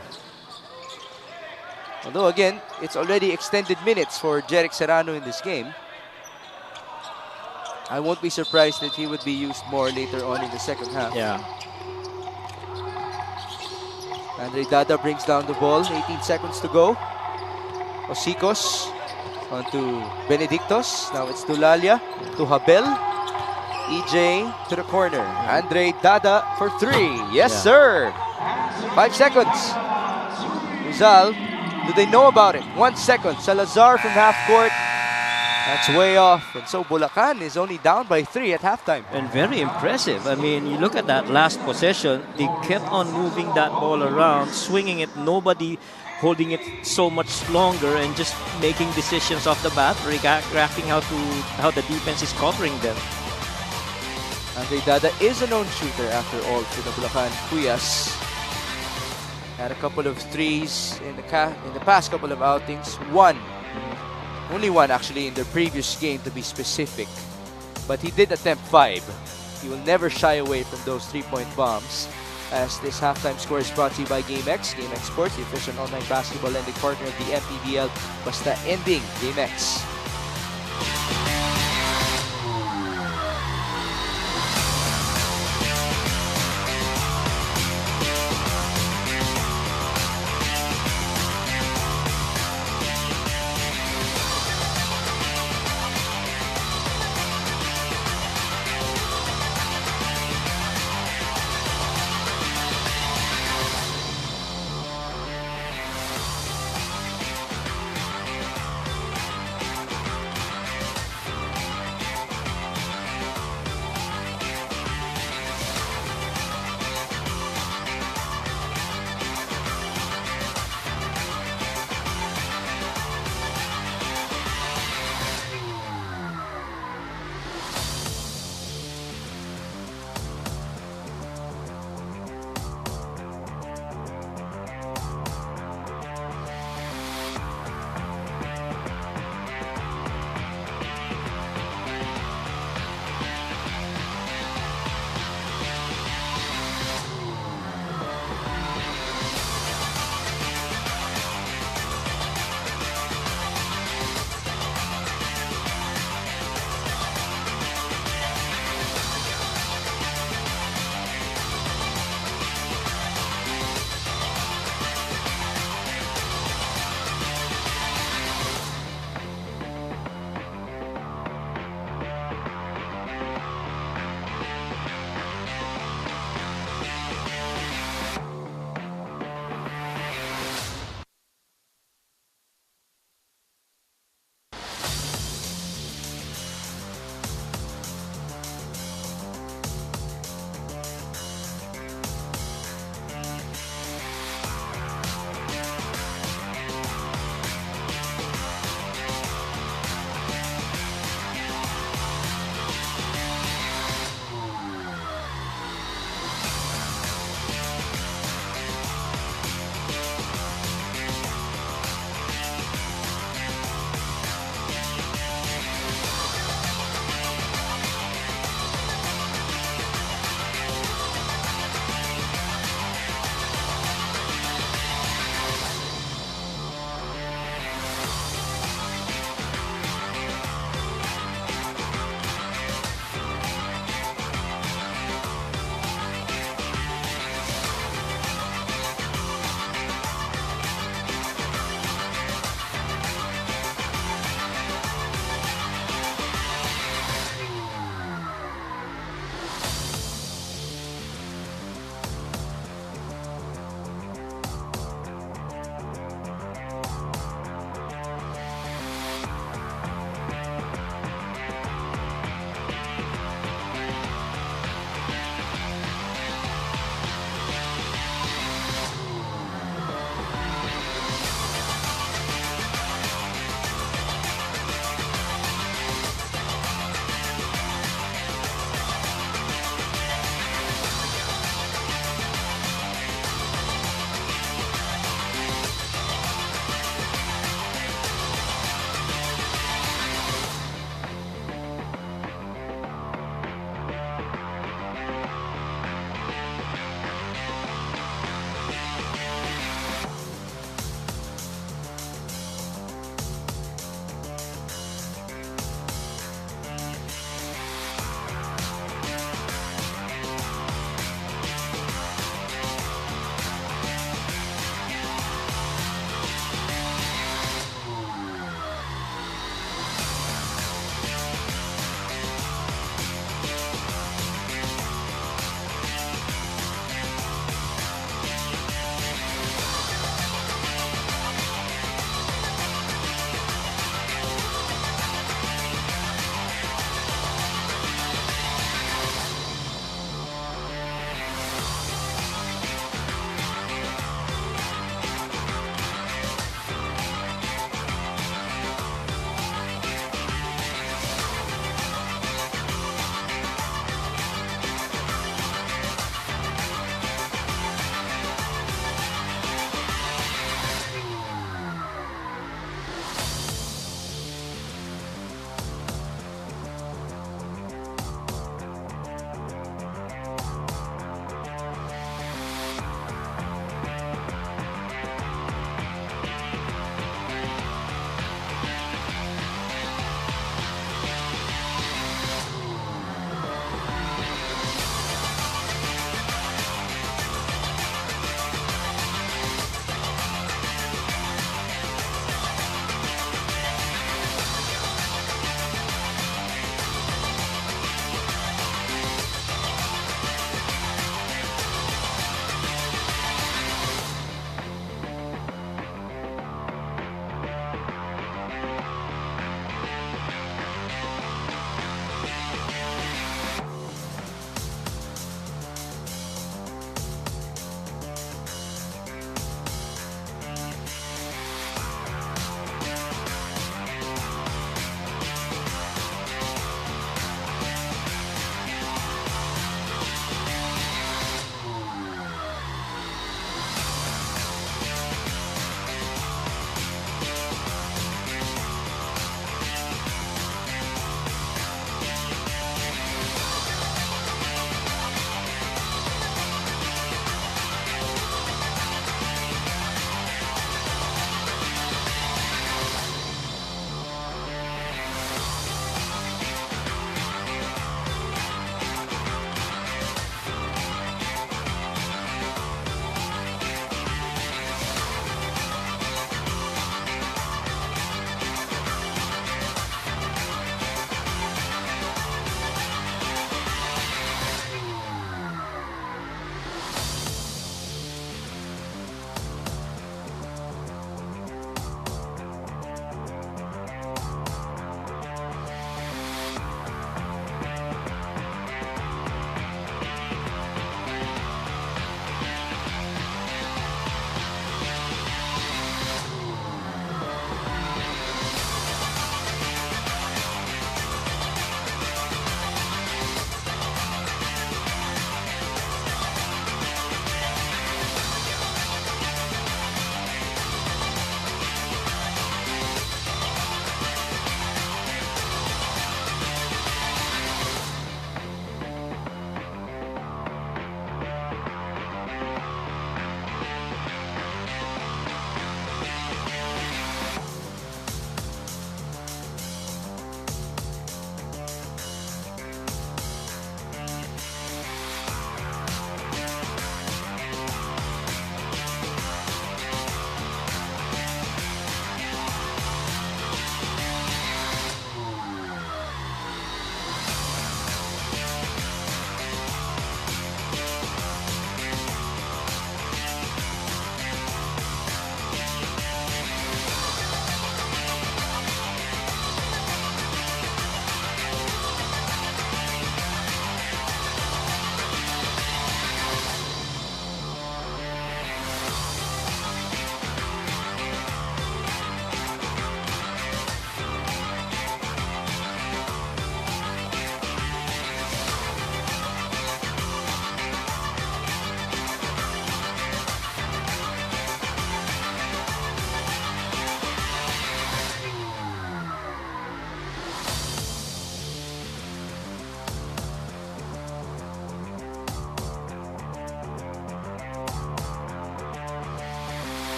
Speaker 2: Although again, it's already extended minutes for Jeric Serrano in this game. I won't be surprised that he would be used more later on in the second half.
Speaker 1: Yeah.
Speaker 2: Andre Dada brings down the ball. 18 seconds to go. Osicos onto Benedictos. Now it's Dulalia to Habel. EJ to the corner. Andre Dada for 3. Yes, sir. 5 seconds. Rizal, do they know about it? 1 second. Salazar from half court. That's way off. And so Bulacan is only down by 3 at halftime.
Speaker 1: And very impressive. I mean, you look at that last possession, they kept on moving that ball around, swinging it, nobody holding it so much longer and just making decisions off the bat, reacting how the defense is covering them.
Speaker 2: Andre Dada is a known shooter after all for the Bulacan Kuyas. Had a couple of threes in the past couple of outings. Only one actually in the previous game to be specific. But he did attempt 5. He will never shy away from those 3-point bombs. As this halftime score is brought to you by GameX. GameX Sports, the official online basketball lending partner of the MPBL. Basta ending GameX.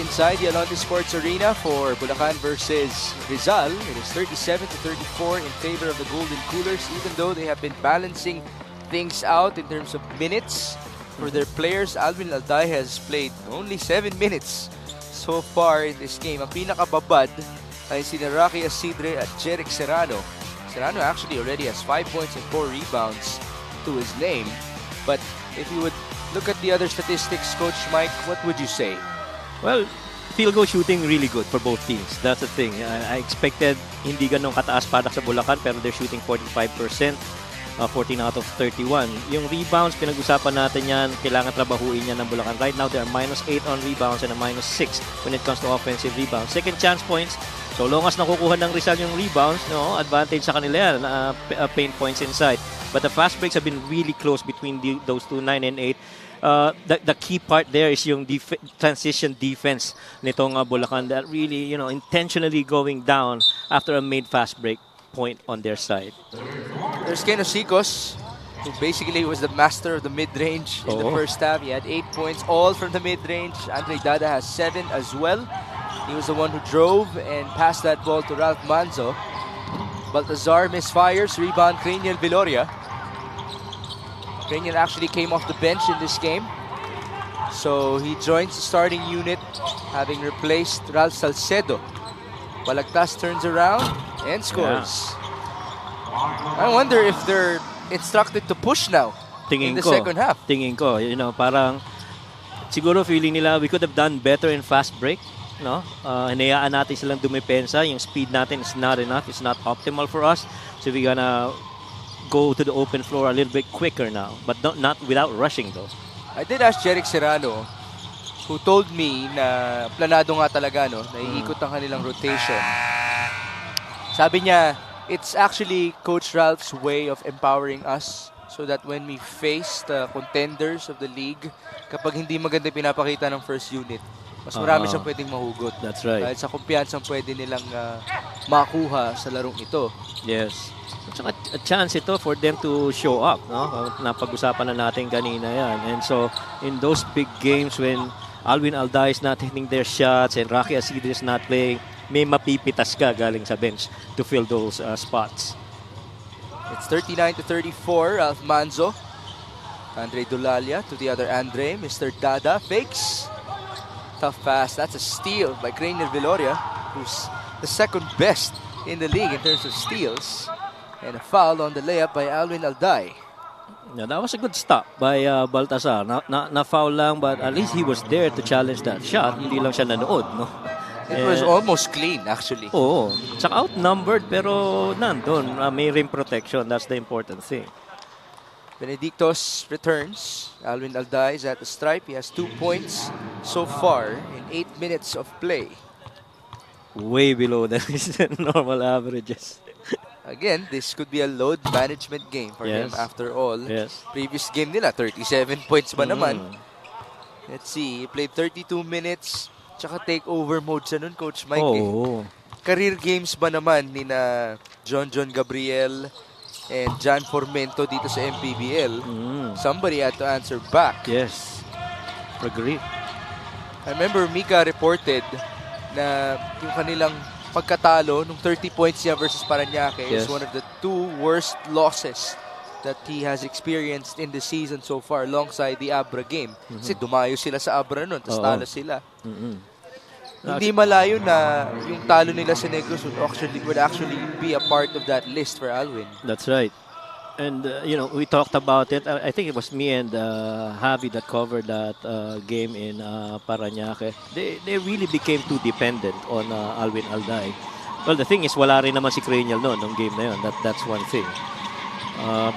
Speaker 2: inside the Alonte Sports Arena for Bulacan versus Rizal. It is 37-34 in favor of the Golden Coolers, even though they have been balancing things out in terms of minutes for their players. Alvin Alday has played only 7 minutes so far in this game. Ang pinakababad ay si Rocky Asidre at Jeric Serrano. Serrano actually already has 5 points and 4 rebounds to his name. But if you would look at the other statistics, Coach Mike, what would you say?
Speaker 1: Well, field goal shooting really good for both teams. That's the thing. I expected hindi ganun kataas para sa Bulacan, pero they're shooting 45%. 14 out of 31. Yung rebounds, pinag-usapan natin yan. Kailangan trabahuin yan ng Bulacan. Right now, they're -8 on rebounds and a -6 when it comes to offensive rebounds. Second chance points, so long as nakukuha ng Rizal yung rebounds, no, advantage sa kanila yan. Paint points inside. But the fast breaks have been really close between those two, 9 and 8. The key part there is yung transition defense nitong Bulacan that really, intentionally going down after a made fast break point on their side.
Speaker 2: There's Ken Osicos, who basically was the master of the mid-range in the first half. He had 8 points, all from the mid-range. Andre Dada has 7 as well. He was the one who drove and passed that ball to Ralph Manzo. Baltazar misfires, rebound Craniel Viloria. Craniel actually came off the bench in this game, so he joins the starting unit, having replaced Ralph Salcedo. Balagtas turns around and scores. Yeah. I wonder if they're instructed to push now in the second half.
Speaker 1: Tingin ko, parang siguro feeling nila we could have done better in fast break. No? Hinayaan natin silang dumipensa. Yung speed natin is not enough. It's not optimal for us. So we're gonna go to the open floor a little bit quicker now. But not without rushing though.
Speaker 2: I did ask Jeric Serrano, who told me na planado nga talaga, no, na iikot ang kanilang rotation. Sabi niya, it's actually Coach Ralph's way of empowering us so that when we face the contenders of the league, kapag hindi maganda pinapakita ng first unit, mas marami siyang pwedeng mahugot.
Speaker 1: That's right.
Speaker 2: Dahil sa kumpiyansang pwede nilang makuha sa larong ito.
Speaker 1: Yes. At saka a chance ito for them to show up. No? Napag-usapan na natin kanina yan. And so, in those big games when Alvin Alday is not hitting their shots and Rocky Asidre is not playing, may mapipitas ka galing sa bench to fill those spots.
Speaker 2: It's 39-34, Ralph Manzo. Andre Dulalia to the other Andre. Mr. Dada fakes. Tough pass. That's a steal by Craniel Viloria, who's the second best in the league in terms of steals. And a foul on the layup by Alvin Alday.
Speaker 1: Yeah, that was a good stop by Baltazar. Na-foul lang, but at least he was there to challenge that shot. Hindi lang siya nanood, no?
Speaker 2: It was almost clean, actually.
Speaker 1: Oo. Tsaka outnumbered, pero nandun. May rim protection. That's the important thing.
Speaker 2: Benedictos returns. Alvin Alday is at the stripe. He has 2 points so far in 8 minutes of play.
Speaker 1: Way below the normal averages.
Speaker 2: Again, this could be a load management game for him after all.
Speaker 1: Yes.
Speaker 2: Previous game nila, 37 points ba naman. Let's see, he played 32 minutes. Tsaka takeover mode siya nun, Coach Mike. Career games ba naman ni na John Gabriel and John Formento dito sa MPBL? Somebody had to answer back.
Speaker 1: Yes. Agree.
Speaker 2: I remember Mika reported na yung kanilang pagkatalo nung 30 points niya versus Parañaque is one of the 2 worst losses that he has experienced in the season so far alongside the Abra game. Kasi dumayo sila sa Abra nun, tapos talo sila. Hindi malayo na yung talo nila sa Negros would actually be a part of that list for Alvin.
Speaker 1: That's right. And, we talked about it. I think it was me and Javi that covered that game in Parañaque. They really became too dependent on Alvin Alday. Well, the thing is, wala rin naman si Craniel nung game na yun. That's one thing.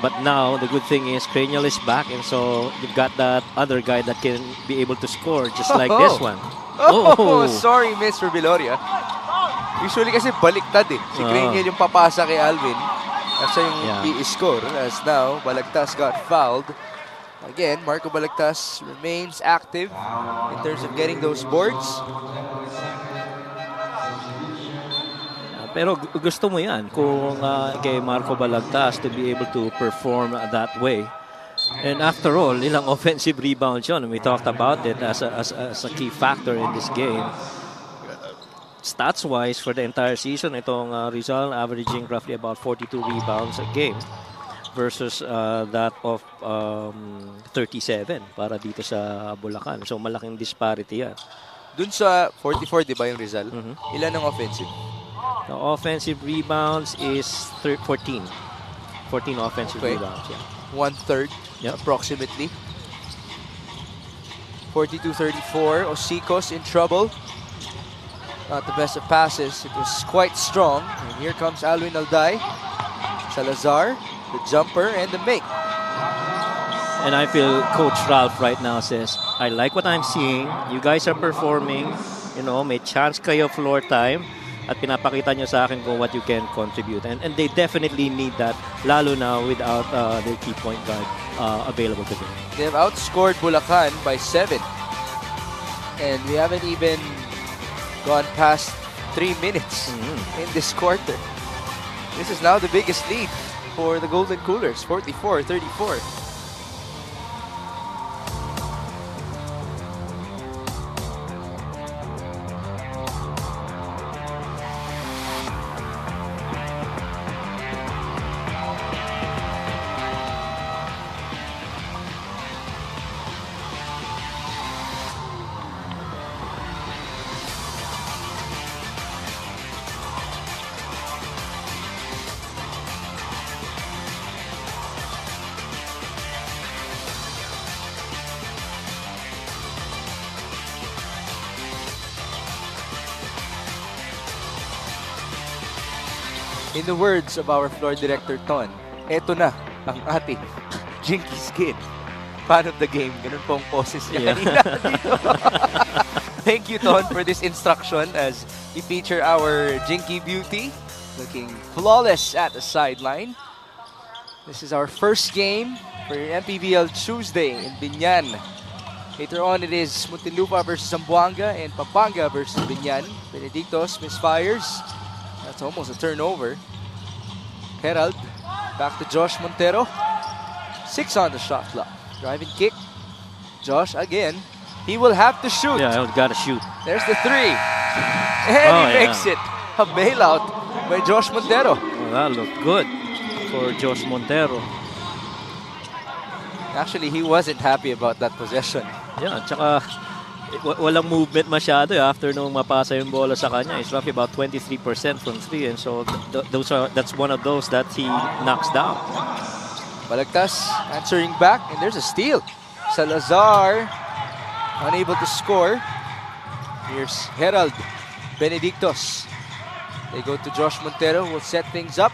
Speaker 1: But now, the good thing is, Craniel is back. And so, you've got that other guy that can be able to score just like this one.
Speaker 2: Sorry, Mr. Viloria. Usually kasi baliktad eh. Si Craniel yung papasa kay Alvin. Kasi yung i-score. As now, Balagtas got fouled. Again, Marco Balagtas remains active in terms of getting those boards.
Speaker 1: Pero gusto mo yan kung kay Marco Balagtas to be able to perform that way. And after all, ilang offensive rebounds yun. We talked about it as a key factor in this game. Stats-wise, for the entire season, itong Rizal averaging roughly about 42 rebounds a game versus that of 37 para dito sa Bulacan. So malaking disparity yan.
Speaker 2: Dun sa 44, di ba yung Rizal? Ilan ang offensive?
Speaker 1: The offensive rebounds is 14. 14 offensive rebounds, yeah.
Speaker 2: 1/3, approximately. 42-34, Osicos in trouble. Not the best of passes. It was quite strong. And here comes Alwin Alday. Salazar, the jumper, and the make.
Speaker 1: And I feel Coach Ralph right now says, I like what I'm seeing. You guys are performing. You know, may chance kayo floor time. At pinapakita nyo sa akin kung what you can contribute. And they definitely need that, lalo na without their key point guard available to them.
Speaker 2: They have outscored Bulacan by 7. And we haven't even gone past 3 minutes in this quarter. This is now the biggest lead for the Golden Coolers, 44-34. In the words of our floor director, Ton, eto na ang ating Jinky Skin. Fan of the game. Ganun po ang poses niya kanina dito. Thank you, Ton, for this instruction as we feature our Jinky Beauty looking flawless at the sideline. This is our first game for MPBL Tuesday in Binyan. Later on, it is Muntinlupa versus Zamboanga and Pampanga versus Binyan. Benedictos misfires. That's almost a turnover. Herald, back to Josh Montero. 6 on the shot clock. Driving kick. Josh again. He will have to shoot.
Speaker 1: Yeah, I've got to shoot.
Speaker 2: There's the 3. And he makes it. A bailout by Josh Montero.
Speaker 1: Well, that looked good for Josh Montero.
Speaker 2: Actually, he wasn't happy about that possession.
Speaker 1: Yeah, tsaka walang movement masyado after nung mapasa yung bola sa kanya. It's roughly about 23% from 3, and so that's one of those that he knocks down.
Speaker 2: Balagtas answering back, and there's a steal. Salazar unable to score. Here's Herald, Benedictos. They go to Josh Montero, who will set things up.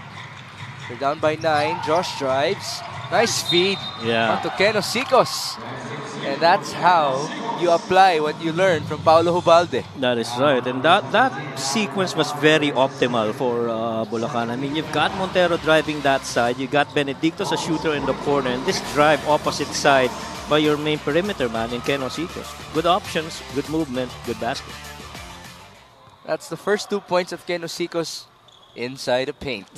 Speaker 2: They're down by 9. Josh drives. Nice feed onto Ken Osicos. And that's how you apply what you learned from Paulo Hubalde.
Speaker 1: That is right. And that sequence was very optimal for Bulacan. I mean, you've got Montero driving that side. You got Benedictos, a shooter in the corner. And this drive opposite side by your main perimeter man in Ken Osicos. Good options, good movement, good basket.
Speaker 2: That's the first 2 points of Ken Osicos inside the paint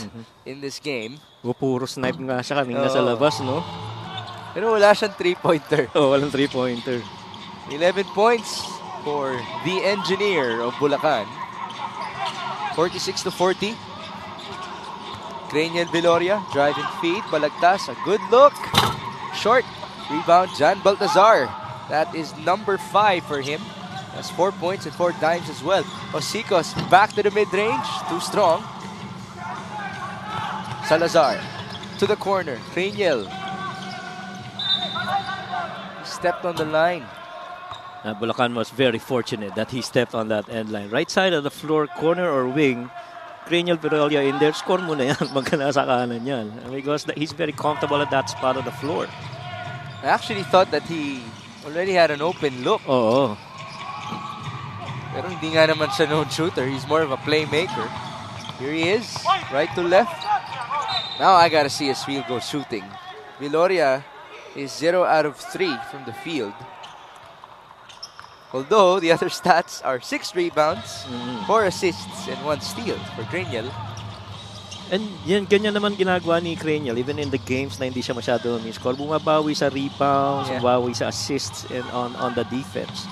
Speaker 2: in this game.
Speaker 1: Puro snipe nga siya kanina sa labas, no?
Speaker 2: Pero wala siyang 3-pointer.
Speaker 1: Walang 3-pointer.
Speaker 2: 11 points for the engineer of Bulacan. 46-40. Craniel Viloria, driving feed. Balagtas, a good look. Short. Rebound, Jan Baltazar. That is number 5 for him. That's 4 points and 4 dimes as well. Osicos back to the mid-range. Too strong. Salazar to the corner. Craniel stepped on the line.
Speaker 1: Bulacan was very fortunate that he stepped on that end line. Right side of the floor, corner or wing. Craniel Virolia in there. Score mo na yan. Magka nasa kanan yan. Because he's very comfortable at that spot of the floor.
Speaker 2: I actually thought that he already had an open look.
Speaker 1: Oo.
Speaker 2: Pero hindi nga naman siya known shooter. He's more of a playmaker. Here he is. Right to left. Now I gotta see his field goal shooting. Viloria is 0 out of 3 from the field. Although the other stats are 6 rebounds, 4 assists, and 1 steal for Craniel.
Speaker 1: And yan, ganyan naman ginagawa ni Cranial even in the games na hindi siya masyado score. Bumabawi sa rebounds, bumabawi sa assists and on the defense.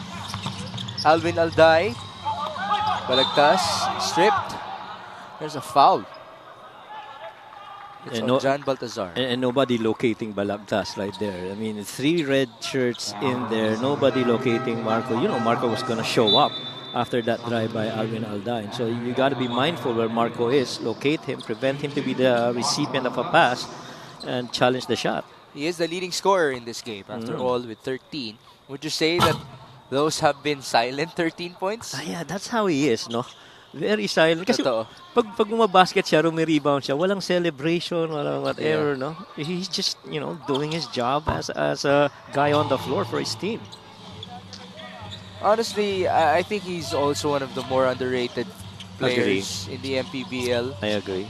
Speaker 2: Alvin Alday. Balagtas. Stripped. There's a foul. It's on John Baltazar.
Speaker 1: And nobody locating Balagtas right there. I mean, 3 red shirts in there. Nobody locating Marco. You know, Marco was going to show up after that drive by Alvin Aldain. So you got to be mindful where Marco is. Locate him, prevent him to be the recipient of a pass, and challenge the shot.
Speaker 2: He is the leading scorer in this game, after all, with 13. Would you say that those have been silent 13 points?
Speaker 1: Yeah, that's how he is, no? Very silent. Kasi
Speaker 2: Totoo.
Speaker 1: pag bumabasket siya, rumi-rebound siya, walang celebration, walang whatever, no? He's just, you know, doing his job as a guy on the floor for his team.
Speaker 2: Honestly, I think he's also one of the more underrated players in the MPBL.
Speaker 1: I agree.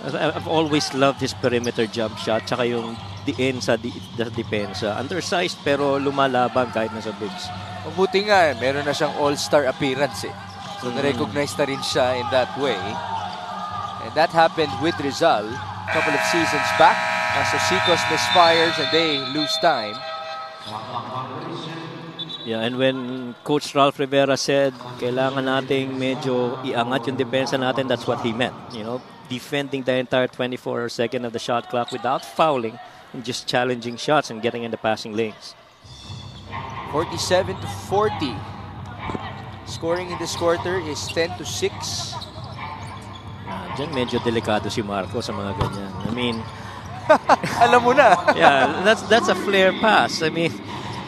Speaker 1: I've always loved his perimeter jump shot, tsaka yung diin sa depensa. Undersized pero lumalaban kahit nasa bigs.
Speaker 2: Mabuti nga, meron na siyang all-star appearance eh. So na-recognize na rin siya in that way. And that happened with Rizal a couple of seasons back. As Osicos misfires and they lose time.
Speaker 1: Yeah, and when Coach Ralph Rivera said, kailangan nating medyo iangat yung depensa natin, that's what he meant. You know, defending the entire 24 second of the shot clock without fouling and just challenging shots and getting in the passing lanes.
Speaker 2: 47-40. Scoring in this quarter is 10-6.
Speaker 1: Diyan medyo delikado si Marco sa mga ganyan. I mean,
Speaker 2: alam mo na.
Speaker 1: yeah, that's a flare pass. I mean,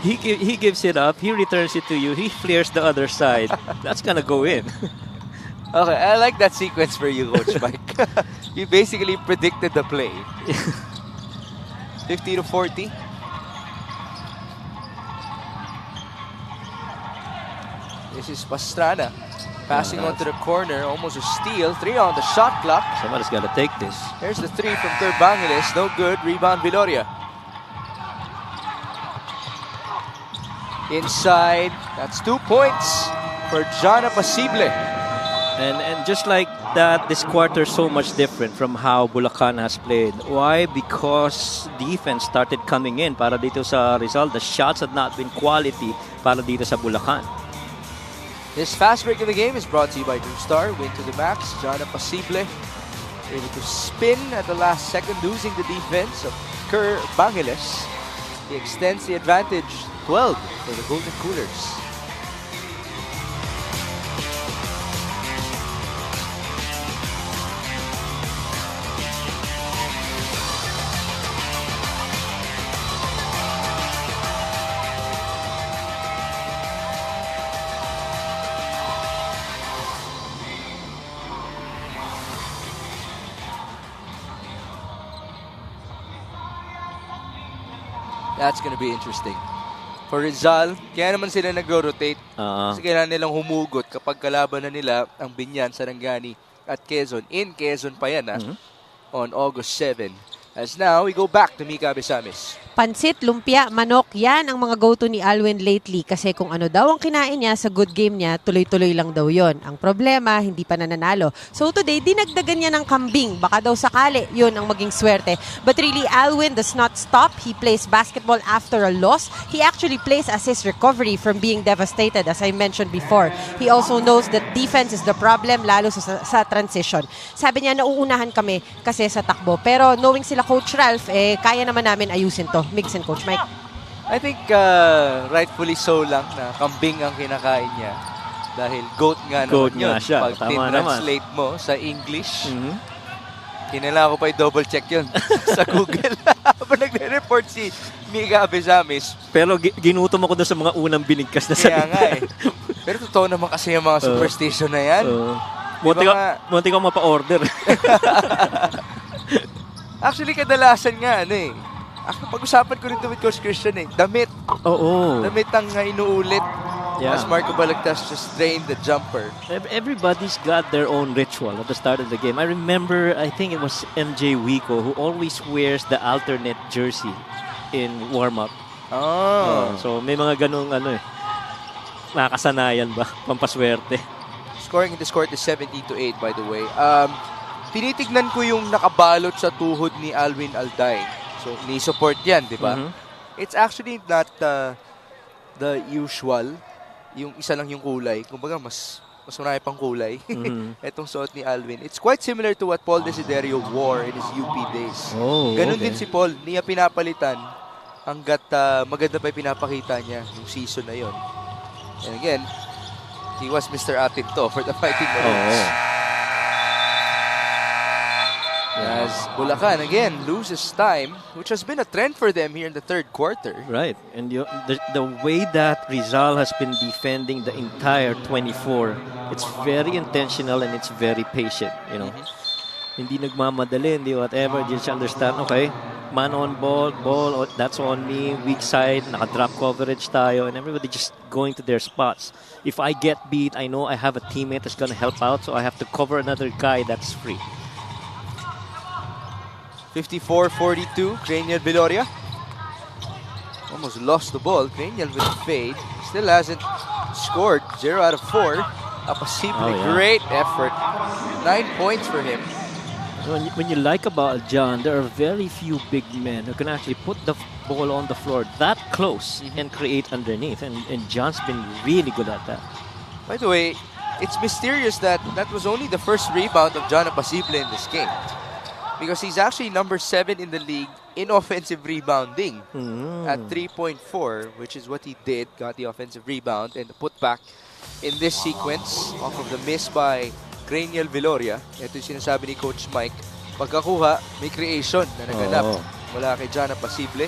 Speaker 1: he gives it up, he returns it to you, he flares the other side. That's gonna go in.
Speaker 2: Okay, I like that sequence for you, Coach Mike. You basically predicted the play. 50-40. This is Pastrana. Passing onto the corner, almost a steal. 3 on the shot clock.
Speaker 1: Somebody's got to take this.
Speaker 2: Here's the 3 from Kurt Bangeles. No good. Rebound, Viloria. Inside. That's 2 points for Jana Pasible.
Speaker 1: And just like that, this quarter is so much different from how Bulacan has played. Why? Because defense started coming in para dito sa Rizal. The shots had not been quality para dito sa Bulacan.
Speaker 2: This fast break of the game is brought to you by New Star. Win to the max. Jana Pasible able to spin at the last second, losing the defense of Kurt Bangeles. He extends the advantage 12 for the Golden Coolers. That's gonna be interesting. For Rizal, kaya naman sila nag-rotate. Kasi kailangan nilang humugot kapag kalaban na nila ang Binyan, Sarangani at Quezon. In Quezon pa yan on August 7. As now, we go back to Mika Besamis.
Speaker 4: Pansit, lumpia, manok, yan ang mga go-to ni Alwin lately kasi kung ano daw ang kinain niya sa good game niya, tuloy-tuloy lang daw yon. Ang problema, hindi pa nananalo. So today, dinagdagan niya ng kambing. Baka daw sakali, yun ang maging swerte. But really, Alwin does not stop. He plays basketball after a loss. He actually plays as his recovery from being devastated, as I mentioned before. He also knows that defense is the problem, lalo sa transition. Sabi niya, nauunahan kami kasi sa takbo. Pero knowing sila Coach Ralph, kaya naman namin ayusin to. Mix and Coach Mike.
Speaker 2: I think rightfully so lang na kambing ang kinakain niya. Dahil goat nga
Speaker 1: Goat
Speaker 2: naman yun.
Speaker 1: nga siya.
Speaker 2: Pag
Speaker 1: Tama
Speaker 2: tin-translate mo sa English, kinailangan ko pa i-double check yun sa Google. Habang nagre-report si Mika Besamis.
Speaker 1: Pero ginutom ako doon sa mga unang binigkas na
Speaker 2: Kaya nga eh. Pero totoo naman kasi yung mga superstition na yan.
Speaker 1: Munti ka mapa-order.
Speaker 2: Actually, kadalasan nga, pag-usapan ko rin ito with Coach Christian damit.
Speaker 1: Oo.
Speaker 2: Damit ang inuulit.
Speaker 1: Yeah.
Speaker 2: As Marco Balagtas just drained the jumper.
Speaker 1: Everybody's got their own ritual at the start of the game. I remember, I think it was MJ Wico who always wears the alternate jersey in warm-up. So may mga ganung nakasanayan ba? Pampaswerte.
Speaker 2: Scoring in this court is 70-8, by the way. tinitignan ko yung nakabalot sa tuhod ni Alwin Alday. So, ni-support yan, di ba? It's actually not the usual. Yung isa lang yung kulay. Kumbaga, mas marami pang kulay. Itong suot ni Alwin. It's quite similar to what Paul Desiderio wore in his UP days. Ganon din si Paul. Niya pinapalitan hanggat maganda pa yung pinapakita niya yung season na yon. And again, he was Mr. Atinto for the Fighting Maroons. As Bulacan again loses time, which has been a trend for them here in the third quarter.
Speaker 1: Right, and the way that Rizal has been defending the entire 24, it's very intentional and it's very patient. You know, hindi nagmamadali, hindi whatever. Just understand, okay, man on ball, that's on me. Weak side, naka-drop coverage tayo, and everybody just going to their spots. If I get beat, I know I have a teammate that's gonna help out, so I have to cover another guy that's free.
Speaker 2: 54-42, Cranial Viloria. Almost lost the ball. Cranial with a fade. Still hasn't scored. 0 out of 4. Apasible, great effort. 9 points for him.
Speaker 1: When you like about John, there are very few big men who can actually put the ball on the floor that close and create underneath. And John's been really good at that.
Speaker 2: By the way, it's mysterious that was only the first rebound of John Apasible in this game. Because he's actually number 7 in the league in offensive rebounding at 3.4, which is what he did. Got the offensive rebound and the putback in this sequence off of the miss by Cranial Viloria. Ito yung sinasabi ni Coach Mike. Pagkakuha, may creation na naganap mula kay John Apasible.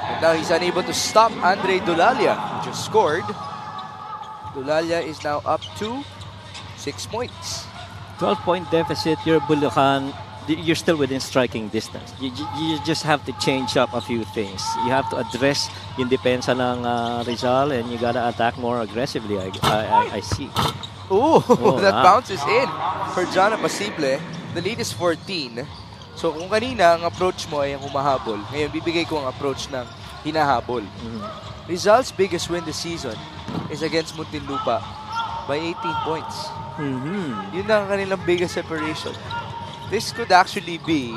Speaker 2: And now he's unable to stop Andre Dulalia, who just scored. Dulalia is now up to 6 points.
Speaker 1: 12-point deficit, you're Bulacan, you're still within striking distance. You just have to change up a few things. You have to address yung depensa ng Rizal and you gotta attack more aggressively, I see.
Speaker 2: That bounces in for John Apasible. The lead is 14. So kung kanina ang approach mo ay ang humahabol, ngayon bibigay ko ang approach ng hinahabol. Rizal's biggest win this season is against Muntinlupa by 18 points. Yun ang kanilang biggest separation. This could actually be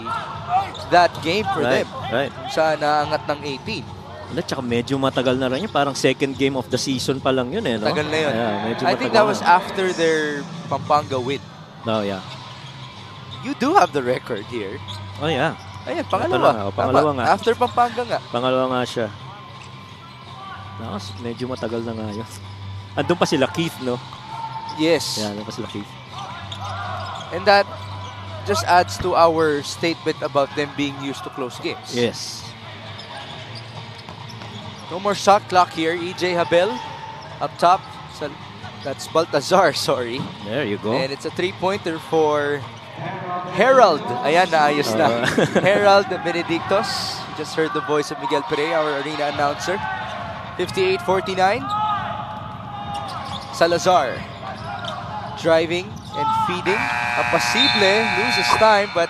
Speaker 2: that game for them.
Speaker 1: Right.
Speaker 2: Sa naangat ng 18.
Speaker 1: At saka medyo matagal na rin yun. Parang second game of the season pa lang yun no?
Speaker 2: Tagal na yun.
Speaker 1: Yeah,
Speaker 2: I think that was after their Pampanga win.
Speaker 1: Oh, yeah.
Speaker 2: You do have the record here.
Speaker 1: Oh, yeah.
Speaker 2: Ayan, pangalawa.
Speaker 1: Pangalawa nga.
Speaker 2: After Pampanga nga.
Speaker 1: Pangalawa nga siya. Medyo matagal na nga yun. Andun pa sila Keith, no?
Speaker 2: Yes.
Speaker 1: Yeah, andun pa sila Keith.
Speaker 2: And that just adds to our statement about them being used to close games.
Speaker 1: Yes.
Speaker 2: No more shot clock here. EJ Habel up top. So that's Baltazar, sorry.
Speaker 1: There you go.
Speaker 2: And it's a 3-pointer for Herald. Ayan, naayos na. Herald Benedictos. You just heard the voice of Miguel Pereira, our arena announcer. 58-49. Salazar driving and feeding. Apasible loses time, but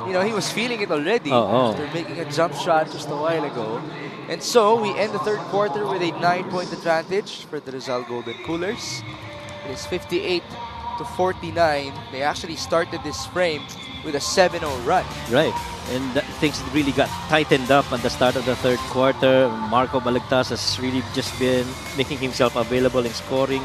Speaker 2: you know, he was feeling it already after making a jump shot just a while ago. And so we end the third quarter with a 9-point advantage for the Rizal Golden Coolers. It is 58-49. They actually started this frame with a 7-0 run.
Speaker 1: Right. And things really got tightened up at the start of the third quarter. Marco Balagtas has really just been making himself available in scoring.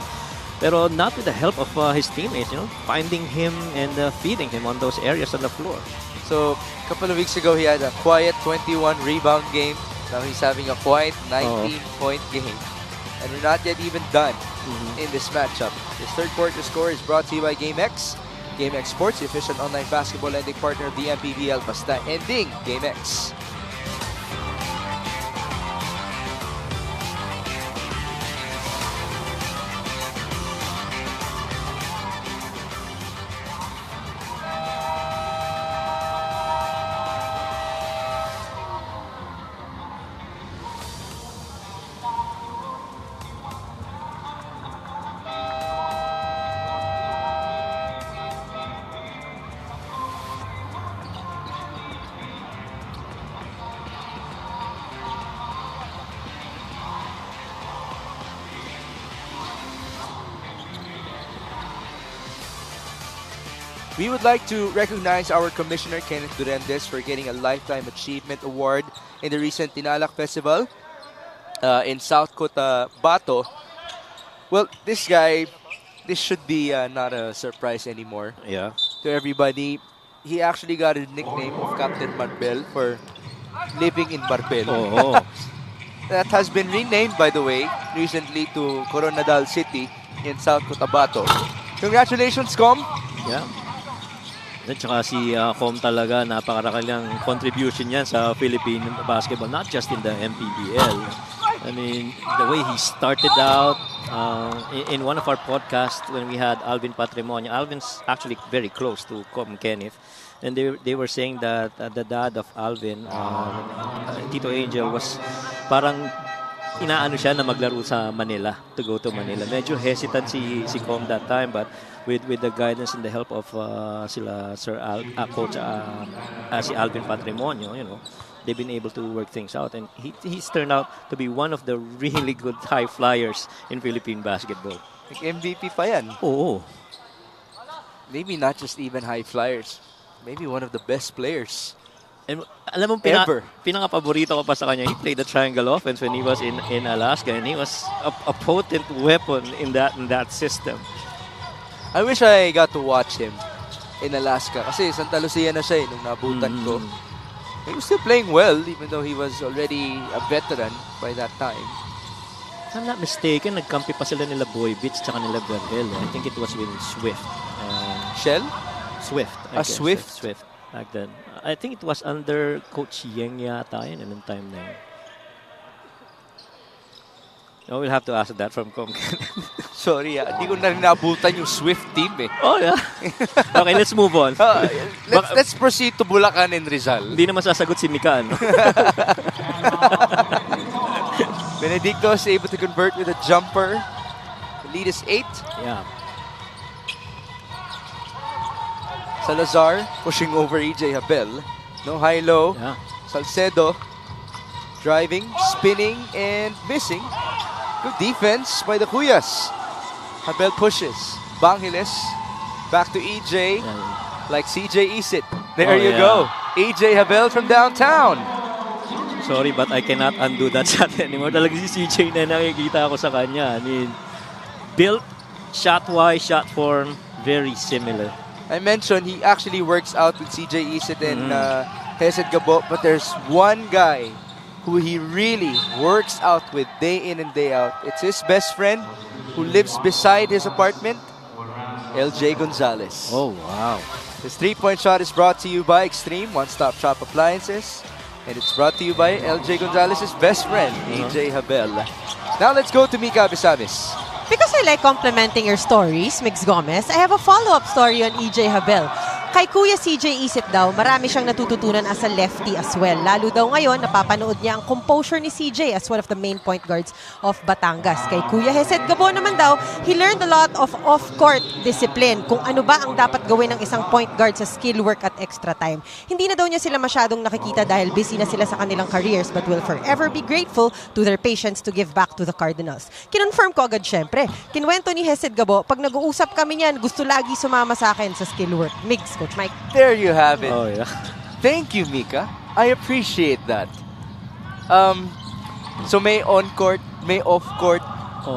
Speaker 1: Pero not with the help of his teammates, you know, finding him and feeding him on those areas on the floor.
Speaker 2: So, a couple of weeks ago, he had a quiet 21 rebound game. Now he's having a quiet 19-point game. And we're not yet even done in this matchup. This third quarter score is brought to you by GameX. GameX Sports, the official online basketball lending partner of the MPBL. Basta ending, GameX. We would like to recognize our Commissioner Kenneth Durendes for getting a Lifetime Achievement Award in the recent Tinalak Festival in South Cotabato. Well, this guy, this should be not a surprise anymore
Speaker 1: Yeah.
Speaker 2: to everybody. He actually got a nickname of Captain Marbel for living in Marbel.
Speaker 1: Oh.
Speaker 2: That has been renamed, by the way, recently to Coronadal City in South Cotabato. Congratulations, Com!
Speaker 1: Yeah. At saka si Com talaga, napakarakilang contribution yan sa Philippine basketball, not just in the MPBL. I mean, the way he started out in one of our podcasts when we had Alvin Patrimonio. Alvin's actually very close to Com Kenneth. And they were saying that the dad of Alvin, Tito Angel, was parang inaano siya na maglaro sa Manila, to go to Manila. Medyo hesitant si Com that time, but with the guidance and the help of sila coach si Alvin Patrimonio, you know, they've been able to work things out, and he's turned out to be one of the really good high flyers in Philippine basketball.
Speaker 2: Like MVP pa yan.
Speaker 1: Oo.
Speaker 2: Maybe not just even high flyers. Maybe one of the best players.
Speaker 1: And alam mo,
Speaker 2: Ever.
Speaker 1: pinaka-paborito ko pa sa kanya, he played the triangle offense when he was in Alaska, and he was a potent weapon in that system.
Speaker 2: I wish I got to watch him in Alaska. Kasi Santa Lucia na siya nung nabutan ko. He was still playing well even though he was already a veteran by that time.
Speaker 1: If I'm not mistaken, nagkampi pa sila nila Boy Beats tsaka nila Berhel. I think it was with Swift.
Speaker 2: Shell?
Speaker 1: Swift. I guess.
Speaker 2: Swift?
Speaker 1: Swift back then. I think it was under Coach Yeng yata yun anong time na yun. No, we'll have to ask that from Com.
Speaker 2: Sorry, hindi ko na nabutan yung Swift team eh.
Speaker 1: Oh, yeah. Okay, let's move on.
Speaker 2: Let's proceed to Bulacan and Rizal.
Speaker 1: Hindi naman sasagot si Mika, no?
Speaker 2: Benedicto is able to convert with a jumper. The lead is 8.
Speaker 1: Yeah.
Speaker 2: Salazar pushing over EJ Habel. No high-low.
Speaker 1: Yeah.
Speaker 2: Salcedo driving, spinning, and missing. Good defense by the Cuyas. Habel pushes. Bangiles back to EJ. Like CJ Isit. There you go. EJ Habel from downtown.
Speaker 1: Sorry, but I cannot undo that shot anymore. Talaga si CJ na nakikita ako sa kanya. I mean, built, shot-wise, shot form, very similar.
Speaker 2: I mentioned he actually works out with CJ Isit and Hesed Gabo, but there's one guy who he really works out with day in and day out. It's his best friend who lives beside his apartment, LJ Gonzalez.
Speaker 1: Oh, wow.
Speaker 2: This 3-point shot is brought to you by Extreme One-Stop Shop Appliances. And it's brought to you by LJ Gonzalez's best friend, EJ Habel. Now let's go to Mika Abisamis.
Speaker 4: Because I like complimenting your stories, Mix Gomez, I have a follow-up story on EJ Habel. Kay Kuya CJ Isit daw, marami siyang natututunan as a lefty as well. Lalo daw ngayon, napapanood niya ang composure ni CJ as one of the main point guards of Batangas. Kay Kuya Hesed Gabo naman daw, he learned a lot of off-court discipline, kung ano ba ang dapat gawin ng isang point guard sa skill work at extra time. Hindi na daw niya sila masyadong nakikita dahil busy na sila sa kanilang careers, but will forever be grateful to their patience to give back to the Cardinals. Kinonfirm ko agad syempre. Kinwento ni Hesed Gabo, pag nag-uusap kami niyan, gusto lagi sumama sa akin sa skill work. Migs, Coach Mike.
Speaker 2: There you have it.
Speaker 1: Oh, yeah.
Speaker 2: Thank you, Mika. I appreciate that. So may on-court, may off-court,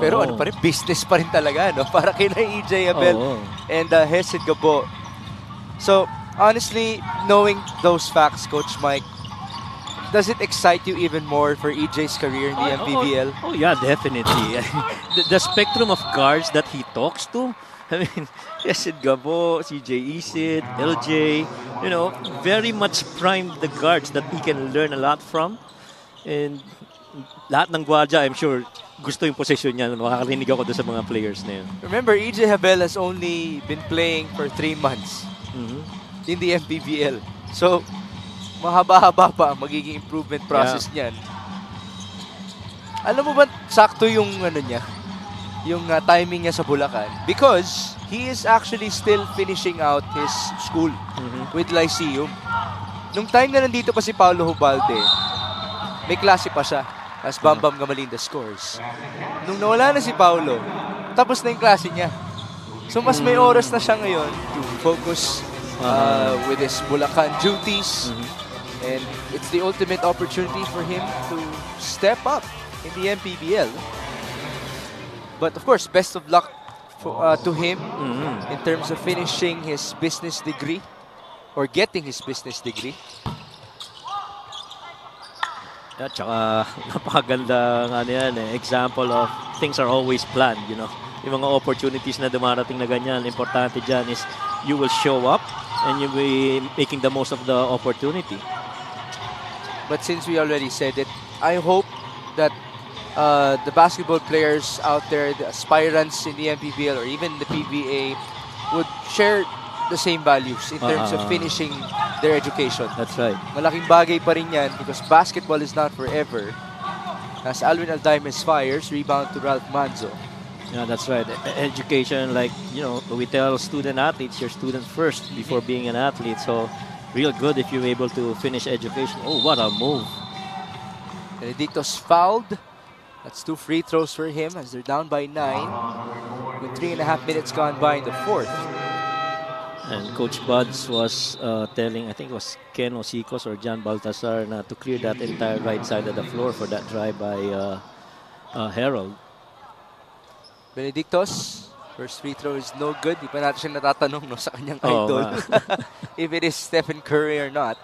Speaker 2: pero ano pa rin, business pa rin talaga, no? Para kina EJ Abel and Hesed Gabo. So, honestly, knowing those facts, Coach Mike, does it excite you even more for EJ's career in the MPBL?
Speaker 1: Oh, yeah, definitely. The spectrum of guards that he talks to, I mean, Hesed Gabo, CJ Isit, LJ, you know, very much primed the guards that he can learn a lot from. And lahat ng gwardiya, I'm sure, gusto yung position niya. Nakakarinig ako doon sa mga players na yun.
Speaker 2: Remember, EJ Habel has only been playing for 3 months in the MPBL. So, mahaba-haba pa ang magiging improvement process niyan. Alam mo ba, sakto yung ano niya? Yung timing niya sa Bulacan, because he is actually still finishing out his school with Lyceum. Nung time na nandito pa si Paulo Hubalde, may klase pa siya as Bam Bam Gamalinda scores. Nung nawala na si Paulo, tapos na yung klase niya. So mas may oras na siya ngayon to focus with his Bulacan duties. And it's the ultimate opportunity for him to step up in the MPBL. But of course, best of luck to him in terms of finishing his business degree or getting his business degree.
Speaker 1: At saka napakaganda nga yan example of things are always planned, you know. Yung mga opportunities na dumarating na ganyan, importante dyan is you will show up and you'll be making the most of the opportunity.
Speaker 2: But since we already said it, I hope that the basketball players out there, the aspirants in the MPBL or even the PBA would share the same values in terms of finishing their education.
Speaker 1: That's right.
Speaker 2: Malaking bagay pa rin yan because basketball is not forever. As Alvin Alday misfires, rebound to Ralph Manzo.
Speaker 1: Yeah, that's right. Education, like, you know, we tell student athletes, you're student first before being an athlete. So, real good if you're able to finish education. Oh, what a move.
Speaker 2: Benedicto's fouled. That's 2 free throws for him as they're down by 9 with 3.5 minutes gone by in the fourth.
Speaker 1: And Coach Buds was telling, I think it was Ken Osicos or John Baltasar, na to clear that entire right side of the floor for that drive by Harold.
Speaker 2: Benedictos, first free throw is no good. Di pa natin siya natatanong no, sa kanyang idol if it is Stephen Curry or not.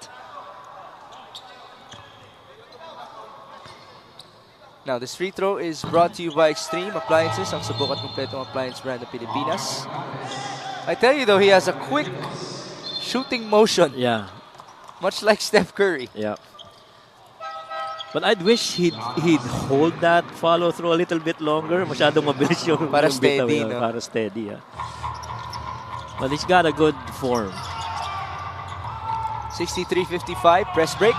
Speaker 2: Now, this free throw is brought to you by Extreme Appliances, ang subok at kumpletong appliance brand ng Pilipinas. I tell you though, he has a quick shooting motion.
Speaker 1: Yeah.
Speaker 2: Much like Steph Curry.
Speaker 1: Yeah. But I'd wish he'd hold that follow through a little bit longer. Masyadong mabilis yung
Speaker 2: para
Speaker 1: yung
Speaker 2: steady,
Speaker 1: bitaw,
Speaker 2: no?
Speaker 1: Para steady, yeah. But he's got a good form.
Speaker 2: 63-55, press break.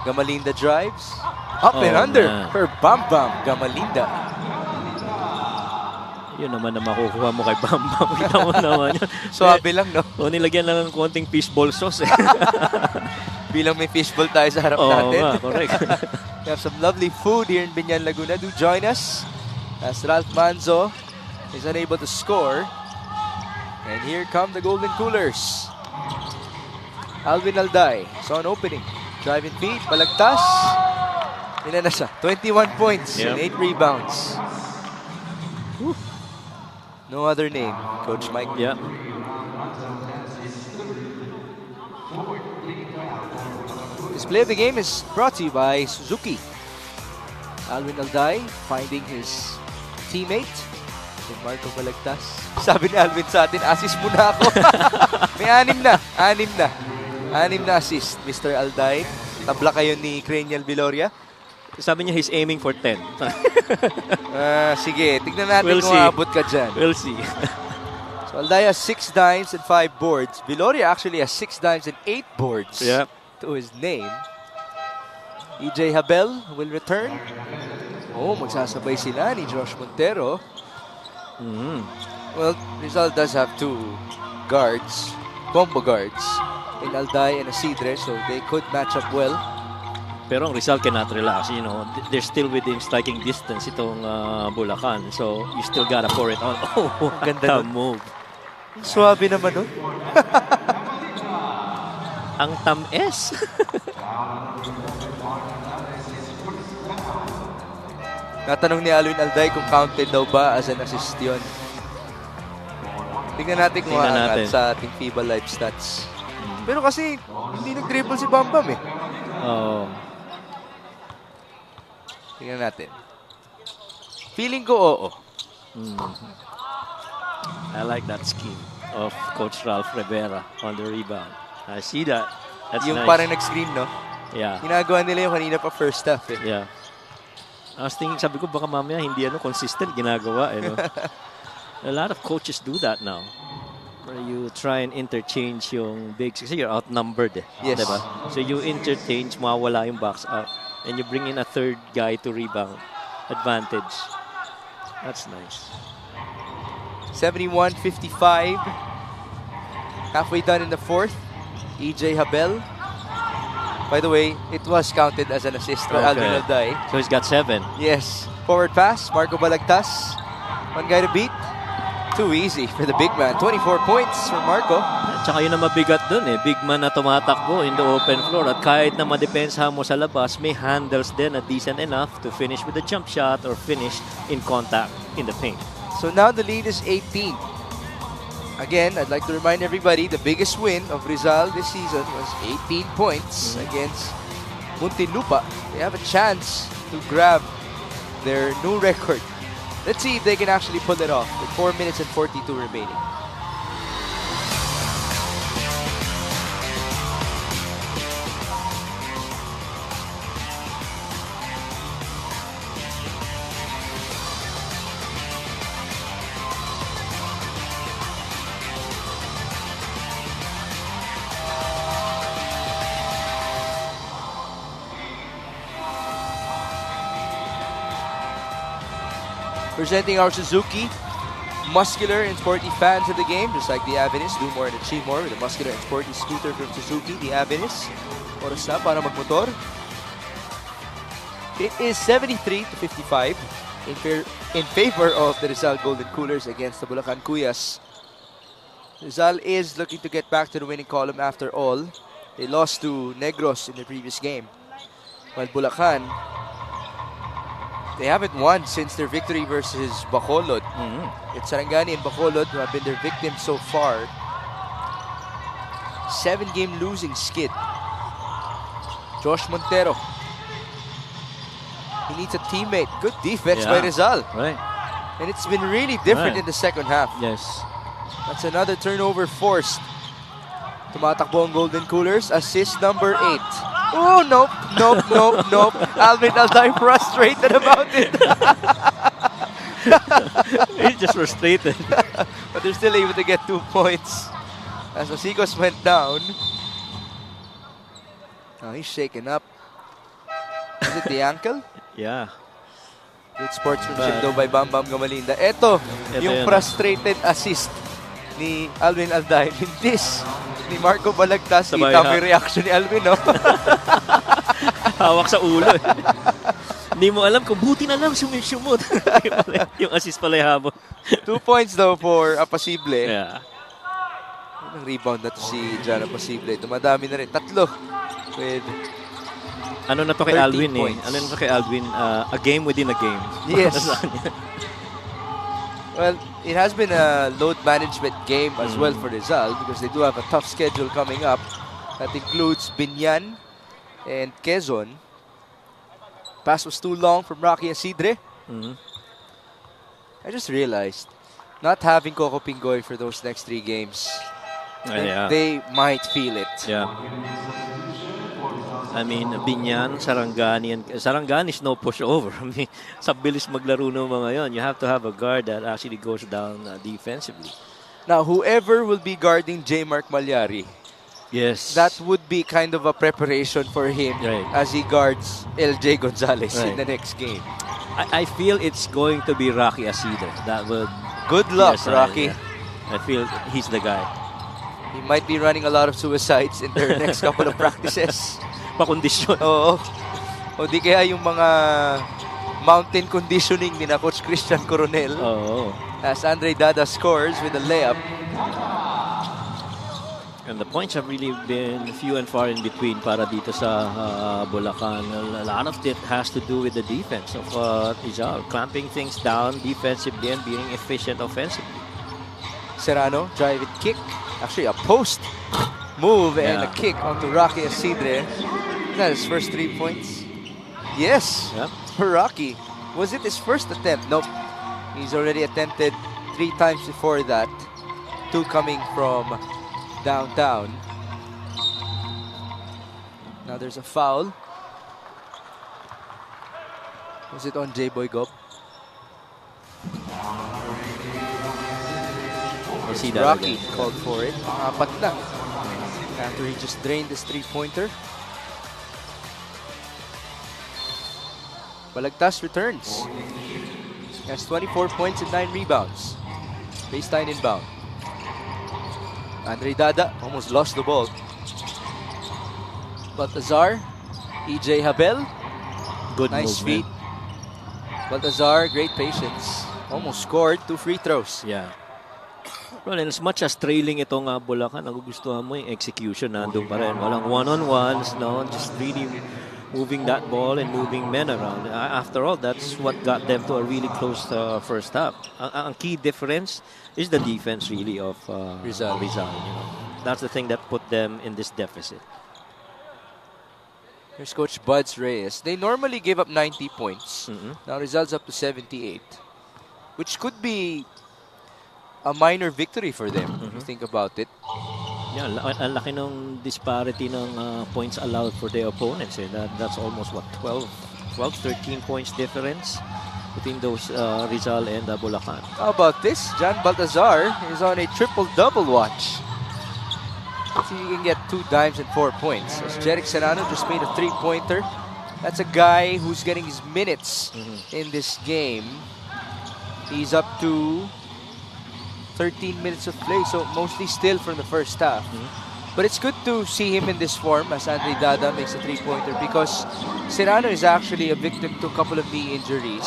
Speaker 2: Gamalinda drives. Up and under for Bam Bam Gamalinda.
Speaker 1: Yun naman na makukuha mo kay Bam Bam. Kita mo naman yun.
Speaker 2: Suabe lang, no?
Speaker 1: O, nilagyan lang ng konting fishball sauce.
Speaker 2: Bilang may fishball tayo sa harap natin.
Speaker 1: Oo, correct.
Speaker 2: We have some lovely food here in Binyan, Laguna. Do join us as Ralph Manzo is unable to score. And here come the Golden Coolers. Alvin Alday saw an opening. Driving feed, balagtas. Ilan na siya? 21 points and 8 rebounds. Whew. No other name, Coach Mike.
Speaker 1: Yeah.
Speaker 2: This play of the game is brought to you by Suzuki. Alvin Alday finding his teammate, si Marco Balagtas. Sabi ni Alvin sa atin, assist muna ako. May 6 na assist, Mr. Alday. Tabla kayo ni Cranial Viloria.
Speaker 1: Sabi niya he's aiming for 10.
Speaker 2: Sige, tignan natin kung aabot ka dyan.
Speaker 1: We'll see.
Speaker 2: So Alday has 6 dimes and 5 boards. Viloria actually has 6 dimes and 8 boards to his name. EJ Habel will return. Oh, magsasabay sila ni Josh Montero. Well, Rizal does have 2 guards, combo guards, in Alday and Isidre, so they could match up well.
Speaker 1: Pero ang Rizal cannot relax, you know. They're still within striking distance itong Bulacan. So, you still gotta pour it on. Oh, ganda move.
Speaker 2: Suwabe naman nun.
Speaker 1: Ang tamis.
Speaker 2: Natanong ni Alvin Alday kung counted daw ba as an assist yun. Tingnan natin kung aangat sa ating FIBA Live Stats. Pero kasi, hindi nag-dribble si Bam Bam eh.
Speaker 1: Oh.
Speaker 2: Tingnan natin. Feeling ko oo.
Speaker 1: I like that scheme of Coach Ralph Rivera on the rebound. I see that. That's
Speaker 2: yung
Speaker 1: nice.
Speaker 2: parang nag-screen, no?
Speaker 1: Yeah.
Speaker 2: Ginagawa nila yung kanina pa first half eh.
Speaker 1: Yeah. I was thinking, sabi ko baka mamaya hindi consistent ginagawa. A lot of coaches do that now. Where you try and interchange yung bigs kasi you're outnumbered eh.
Speaker 2: Yes.
Speaker 1: Diba? So you interchange, mawawala yung box out. And you bring in a third guy to rebound. Advantage. That's nice.
Speaker 2: 71-55. Halfway done in the fourth. EJ Habel. By the way, it was counted as an assist for Alvin Alday.
Speaker 1: So he's got 7.
Speaker 2: Yes. Forward pass. Marco Balagtas. One guy to beat. Too easy for the big man. 24 points for Marco.
Speaker 1: Tsaka yun ang mabigat dun eh. Big man na tumatakbo in the open floor. At kahit na madepensahan mo sa labas, may handles din na decent enough to finish with a jump shot or finish in contact in the paint.
Speaker 2: So now the lead is 18. Again, I'd like to remind everybody the biggest win of Rizal this season was 18 points against Muntinlupa. They have a chance to grab their new record. Let's see if they can actually pull it off with 4 minutes and 42 remaining. Presenting our Suzuki, muscular and sporty fans of the game, just like the Avinis. Do more and achieve more with a muscular and sporty scooter from Suzuki, the Avinis. Oras na para magmotor. It is 73 to 55 in favor of the Rizal Golden Coolers against the Bulacan Cuyas. Rizal is looking to get back to the winning column after all. They lost to Negros in the previous game. While Bulacan, they haven't won since their victory versus Bacolod. It's Sarangani and Bacolod who have been their victims so far. 7-game losing skid. Josh Montero. He needs a teammate. Good defense by Rizal.
Speaker 1: Right.
Speaker 2: And it's been really different in the second half.
Speaker 1: Yes.
Speaker 2: That's another turnover forced. Tumatakbo ang Golden Coolers. Assist number 8. Oh, nope. Alvin Alday frustrated about it.
Speaker 1: He's just frustrated.
Speaker 2: But they're still able to get 2 points. As Osikos went down. Oh, he's shaken up. Is it the ankle?
Speaker 1: Yeah.
Speaker 2: Good sportsmanship daw by Bam Bam Gamalinda. Ito yung
Speaker 1: yan.
Speaker 2: frustrated assist ni Alvin Alday. This ni Marco Balagtas.
Speaker 1: Sabay
Speaker 2: Kita mo yung reaction ni Alvin, no?
Speaker 1: Hawak sa ulo. Hindi mo alam kung buti na lang sumisumot. Yung assist pala yung habol.
Speaker 2: 2 points daw for Apasible.
Speaker 1: Yeah.
Speaker 2: Ang rebound na to si John Apasible. Tumadami na rin. 3 with
Speaker 1: Ano na to kay
Speaker 2: 13
Speaker 1: Alvin
Speaker 2: points.
Speaker 1: Ano na to kay Alvin? A game within a game.
Speaker 2: Yes. Well, it has been a load management game as well for Rizal because they do have a tough schedule coming up. That includes Binyan and Quezon. Pass was too long from Rocky Asidre. I just realized, not having Coco Pingoy for those next 3 games, they might feel it.
Speaker 1: Yeah. I mean, Binyan, Sarangani, and Sarangani is no pushover. I mean, sa bilis maglaro ng mga yon, you have to have a guard that actually goes down defensively.
Speaker 2: Now, whoever will be guarding J. Mark Malyari,
Speaker 1: Yes.
Speaker 2: that would be kind of a preparation for him as he guards LJ Gonzalez in the next game.
Speaker 1: I feel it's going to be Rocky Asidre. That would...
Speaker 2: Good luck, Rocky.
Speaker 1: I feel he's the guy.
Speaker 2: He might be running a lot of suicides in their next couple of practices.
Speaker 1: Pakondisyon.
Speaker 2: Oo. O di kaya yung mga mountain conditioning ni na Coach Christian Coronel.
Speaker 1: Oo.
Speaker 2: As Andre Dada scores with a layup.
Speaker 1: And the points have really been few and far in between para dito sa Bulacan. A lot of it has to do with the defense of Rizal, clamping things down defensively and being efficient offensively.
Speaker 2: Serrano, drive and kick. Actually, a post move and a kick onto Rocky Asidre. Is that his first 3 points? Yes, for Rocky. Was it his first attempt? Nope. He's already attempted 3 times before that. 2 coming from downtown. Now there's a foul. Was it on J-Boy Gob?
Speaker 1: We'll see that
Speaker 2: Rocky
Speaker 1: again.
Speaker 2: called for it. Apat na. After he just drained this 3-pointer. Balagtas returns. He has 24 points and 9 rebounds. Baseline inbound. Andre Dada almost lost the ball. Baltazar, EJ Habel,
Speaker 1: Good
Speaker 2: nice
Speaker 1: movement.
Speaker 2: feet. Baltazar, great patience. Almost scored 2 free throws.
Speaker 1: Yeah. Well, and as much as trailing itong Bulacan, nagugustuhan mo yung execution nandun pa rin. Walang one-on-ones, no? Just really moving that ball and moving men around. After all, that's what got them to a really close first half. Ang key difference is the defense really of
Speaker 2: Rizal.
Speaker 1: You know? That's the thing that put them in this deficit.
Speaker 2: Here's Coach Buds Reyes. They normally give up 90 points. Now Rizal's up to 78, which could be a minor victory for them, if you think about it.
Speaker 1: Yeah, ang laki ng disparity ng points allowed for their opponents. That's almost, what, 12, 13 points difference between those Rizal and Bulacan.
Speaker 2: How about this? John Baltazar is on a triple-double watch. Let's see if he can get 2 dimes and 4 points. As Jeric Serrano just made a 3-pointer. That's a guy who's getting his minutes in this game. He's up to 13 minutes of play, so mostly still from the first half. But it's good to see him in this form as Andre Dada makes a 3-pointer, because Serrano is actually a victim to a couple of knee injuries.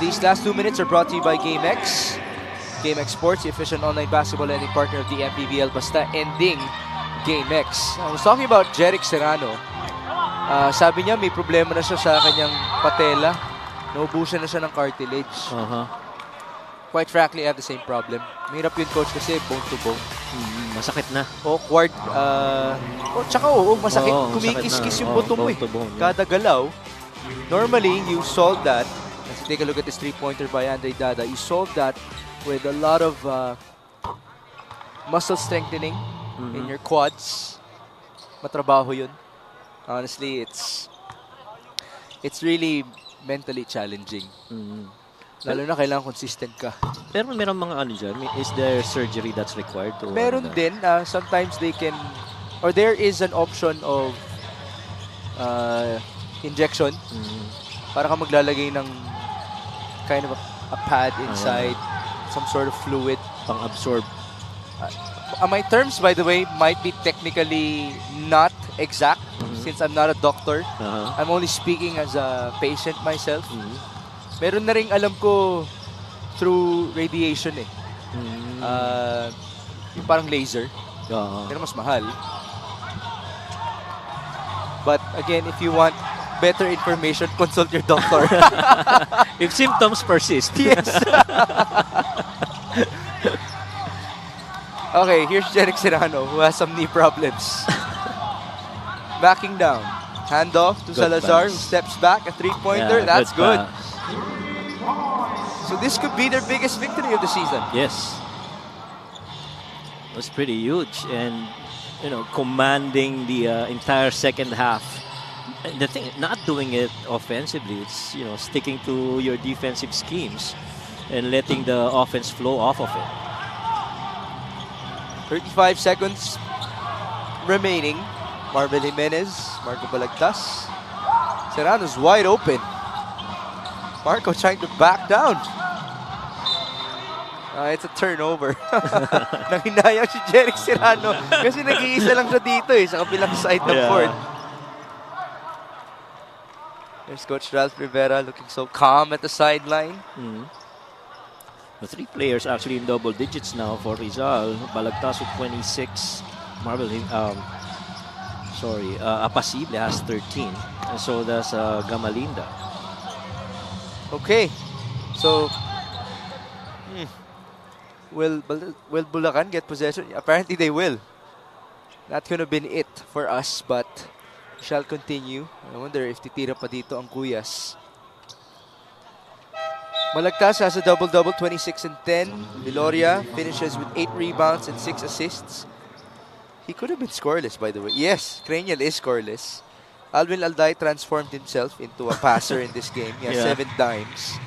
Speaker 2: These last 2 minutes are brought to you by GameX. GameX Sports, the official online basketball lending partner of the MPBL. Basta ending GameX. I was talking about Jeric Serrano. Sabi niya may problema na siya sa kanyang patela. Naubusan na siya ng cartilage. Quite frankly, I have the same problem. Mahirap yun, coach, kasi bone to bone.
Speaker 1: Masakit na.
Speaker 2: Awkward. Tsaka masakit. Kumikis-kis yung buto mo eh. Kada galaw. Normally, you solve that. Let's take a look at this 3-pointer by Andre Dada. You solve that with a lot of muscle strengthening in your quads. Matrabaho yun. Honestly, it's really mentally challenging. Lalo na kailangan consistent ka.
Speaker 1: Pero meron mga ano dyan, is there surgery that's required? To
Speaker 2: meron din. Sometimes they can, or there is an option of injection. Para ka maglalagay ng kind of a pad inside, some sort of fluid.
Speaker 1: Pang-absorb.
Speaker 2: My terms, by the way, might be technically not exact since I'm not a doctor. I'm only speaking as a patient myself. Meron na rin alam ko through radiation eh. Yung parang laser. Pero mas mahal. But again, if you want better information, consult your doctor.
Speaker 1: If symptoms persist.
Speaker 2: Yes. Okay, here's Jeric Serrano who has some knee problems. Backing down. Handoff to
Speaker 1: Good
Speaker 2: Salazar,
Speaker 1: pass.
Speaker 2: who steps back. A 3-pointer.
Speaker 1: Yeah,
Speaker 2: That's good.
Speaker 1: pass.
Speaker 2: So this could be their biggest victory of the season.
Speaker 1: Yes. It was pretty huge, and you know, commanding the entire second half. And the thing, not doing it offensively, it's, you know, sticking to your defensive schemes and letting the offense flow off of it.
Speaker 2: 35 seconds remaining. Marvel Jimenez, Marco Balagtas. Serrano's wide open. Marco trying to back down. It's a turnover. Nanghinayang si Jeric Serrano kasi nag-iisa lang siya dito eh, sa kabilang side ng court. There's Coach Ralph Rivera looking so calm at the sideline.
Speaker 1: The 3 players actually in double digits now for Rizal. Balagtas with 26. Apasible has 13. And so does Gamalinda.
Speaker 2: Okay. So, will Bulacan get possession? Apparently they will. That could have been it for us, but we shall continue. I wonder if titira pa dito ang Kuyas. Balagtas has a double-double, 26 and 10. Viloria finishes with 8 rebounds and 6 assists. He could have been scoreless, by the way. Yes, Cranial is scoreless. Alvin Alday transformed himself into a passer in this game. He has 7 dimes.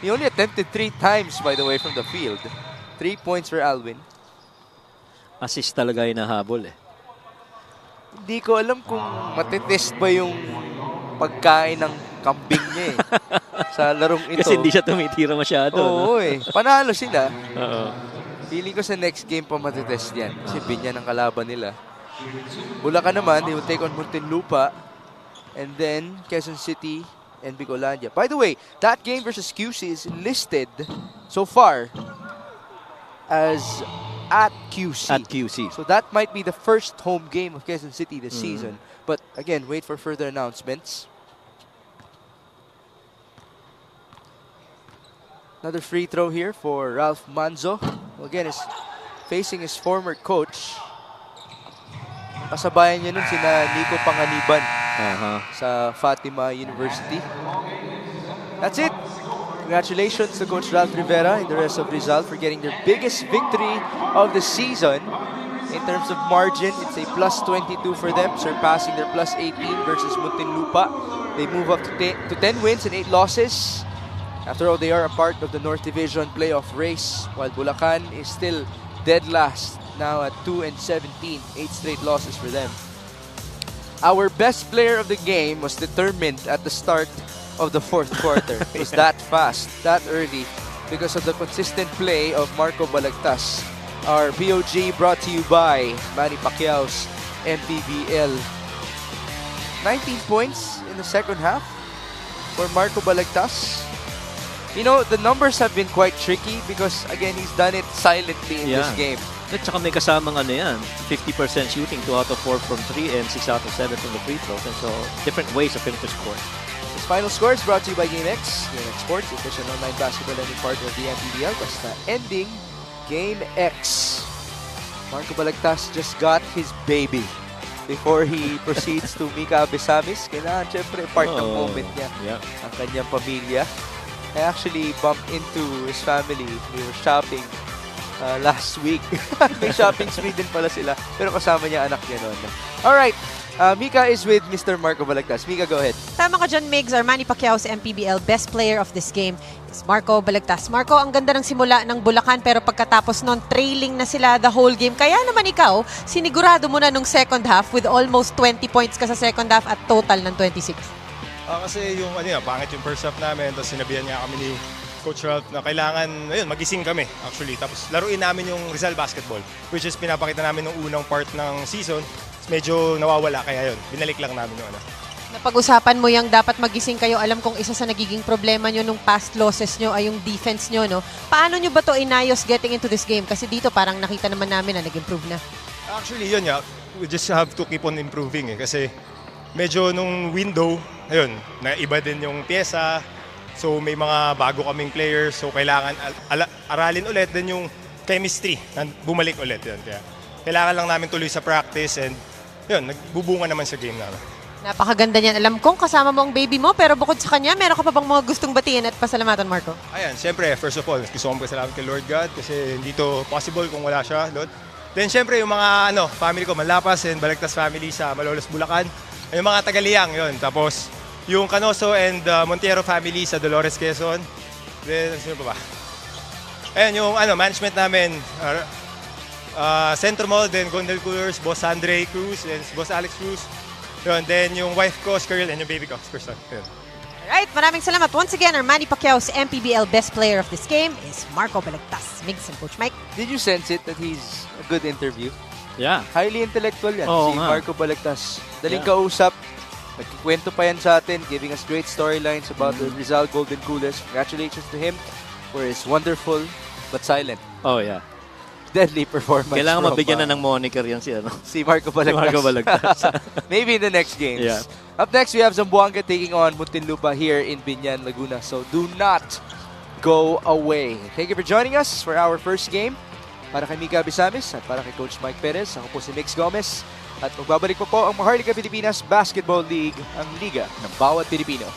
Speaker 2: He only attempted 3 times, by the way, from the field. 3 points for Alvin.
Speaker 1: Assist talaga yung nahabol eh.
Speaker 2: Hindi ko alam kung matitest ba yung pagkain ng kambing niya eh. Sa larong ito.
Speaker 1: Kasi hindi siya tumitira masyado.
Speaker 2: Oo
Speaker 1: no?
Speaker 2: eh. Panalo sila.
Speaker 1: Oo.
Speaker 2: Feeling ko sa next game pa matitest yan. Kasi binya ng kalaban nila. Bulacan naman, they will take on Muntinlupa. And then, Quezon City and Bicolandia. By the way, that game versus QC is listed so far as at QC.
Speaker 1: At QC.
Speaker 2: So that might be the first home game of Quezon City this season. But again, wait for further announcements. Another free throw here for Ralph Manzo. Who again is facing his former coach. Kasabayan niya nun sina Nico Panganiban sa Fatima University. That's it. Congratulations to Coach Ralph Rivera and the rest of Rizal for getting their biggest victory of the season. In terms of margin, it's a plus 22 for them, surpassing their plus 18 versus Muntinlupa. They move up to 10 wins and 8 losses. After all, they are a part of the North Division playoff race, while Bulacan is still dead last, now at 2-17, 8 straight losses for them. Our best player of the game was determined at the start of the fourth quarter. It was that fast, that early, because of the consistent play of Marco Balagtas. Our POG brought to you by Manny Pacquiao's MPBL. 19 points in the second half for Marco Balagtas. You know, the numbers have been quite tricky because, again, he's done it silently in this game.
Speaker 1: At saka may kasamang 50% shooting, 2 out of 4 from 3 and 6 out of 7 from the free throws. And so, different ways of him to score.
Speaker 2: This final score is brought to you by GameX. GameX Sports, official online basketball lending partner of the MPBL. Basta ending GameX. Marco Balagtas just got his baby before he proceeds to Mika Abesamis. Kailangan syempre part ng moment niya ang kanyang pamilya. I actually bumped into his family. We were shopping last week. May shopping spree din pala sila. Pero kasama niya anak niya noon. Alright, Mika is with Mr. Marco Balagtas. Mika, go ahead.
Speaker 4: Tama ka dyan, Migs. Our Manny Pacquiao's MPBL best player of this game is Marco Balagtas. Marco, ang ganda ng simula ng Bulacan pero pagkatapos nun, trailing na sila the whole game. Kaya naman ikaw, sinigurado mo na nung second half with almost 20 points ka sa second half at total ng 26.
Speaker 5: Kasi yung pangit yung first half namin, tapos sinabihan niya kami ni Coach Ralph na kailangan, magising kami actually. Tapos laruin namin yung Rizal basketball, which is pinapakita namin nung unang part ng season. Medyo nawawala, kaya yun, binalik lang namin yung
Speaker 4: Napag-usapan mo yung dapat magising kayo. Alam kong isa sa nagiging problema nyo nung past losses nyo ay yung defense nyo, no? Paano nyo ba to inayos getting into this game? Kasi dito parang nakita naman namin na nag-improve na.
Speaker 5: Actually, yun we just have to keep on improving kasi medyo nung window, naiba din yung pyesa. So may mga bago kaming players, so kailangan aralin ulit din yung chemistry na bumalik ulit yun. Kaya kailangan lang namin tuloy sa practice and nagbubunga naman sa game namin.
Speaker 4: Napakaganda niyan. Alam kong kasama mo ang baby mo, pero bukod sa kanya, meron ka pa bang mga gustong batiin at pasalamatan, Marco?
Speaker 5: Ayan, siyempre, first of all, gusto kong pasalamat kay Lord God kasi hindi to possible kung wala siya, Lord. Then siyempre, yung mga family ko, Manlapas and Balagtas family sa Malolos, Bulacan. Yung mga Tagaliyang, yun. Tapos, yung Canoso and Montiero family sa Dolores, Quezon. Then, sino pa ba? Ayan, yung management namin, Centro Mall, then Gondel Coolers, Boss Andre Cruz, and Boss Alex Cruz. Yun, then yung wife ko, Skirl, and yung baby ko, Skirl.
Speaker 4: Alright, maraming salamat. Once again, our Manny Pacquiao's MPBL best player of this game is Marco Balagtas. Migs and Coach Mike.
Speaker 2: Did you sense it that he's a good interview?
Speaker 1: Yeah.
Speaker 2: Highly intellectual yan, si Marco Balagtas. Daling kausap, nagkikwento pa yan sa atin, giving us great storylines about the Rizal Golden Coolers. Congratulations to him for his wonderful but silent.
Speaker 1: Oh, yeah.
Speaker 2: Deadly performance.
Speaker 1: Kailangan mabigyan na ng moniker yan
Speaker 2: si Marco Balagtas.
Speaker 1: Marco Balagtas.
Speaker 2: Maybe in the next games.
Speaker 1: Yeah.
Speaker 2: Up next, we have Zamboanga taking on Muntinlupa here in Binyan, Laguna. So do not go away. Thank you for joining us for our first game. Para kay Mika Abesamis at para kay Coach Mike Perez, ako po si Mix Gomez. At magbabalik po ang Maharlika Pilipinas Basketball League, ang liga ng bawat Pilipino.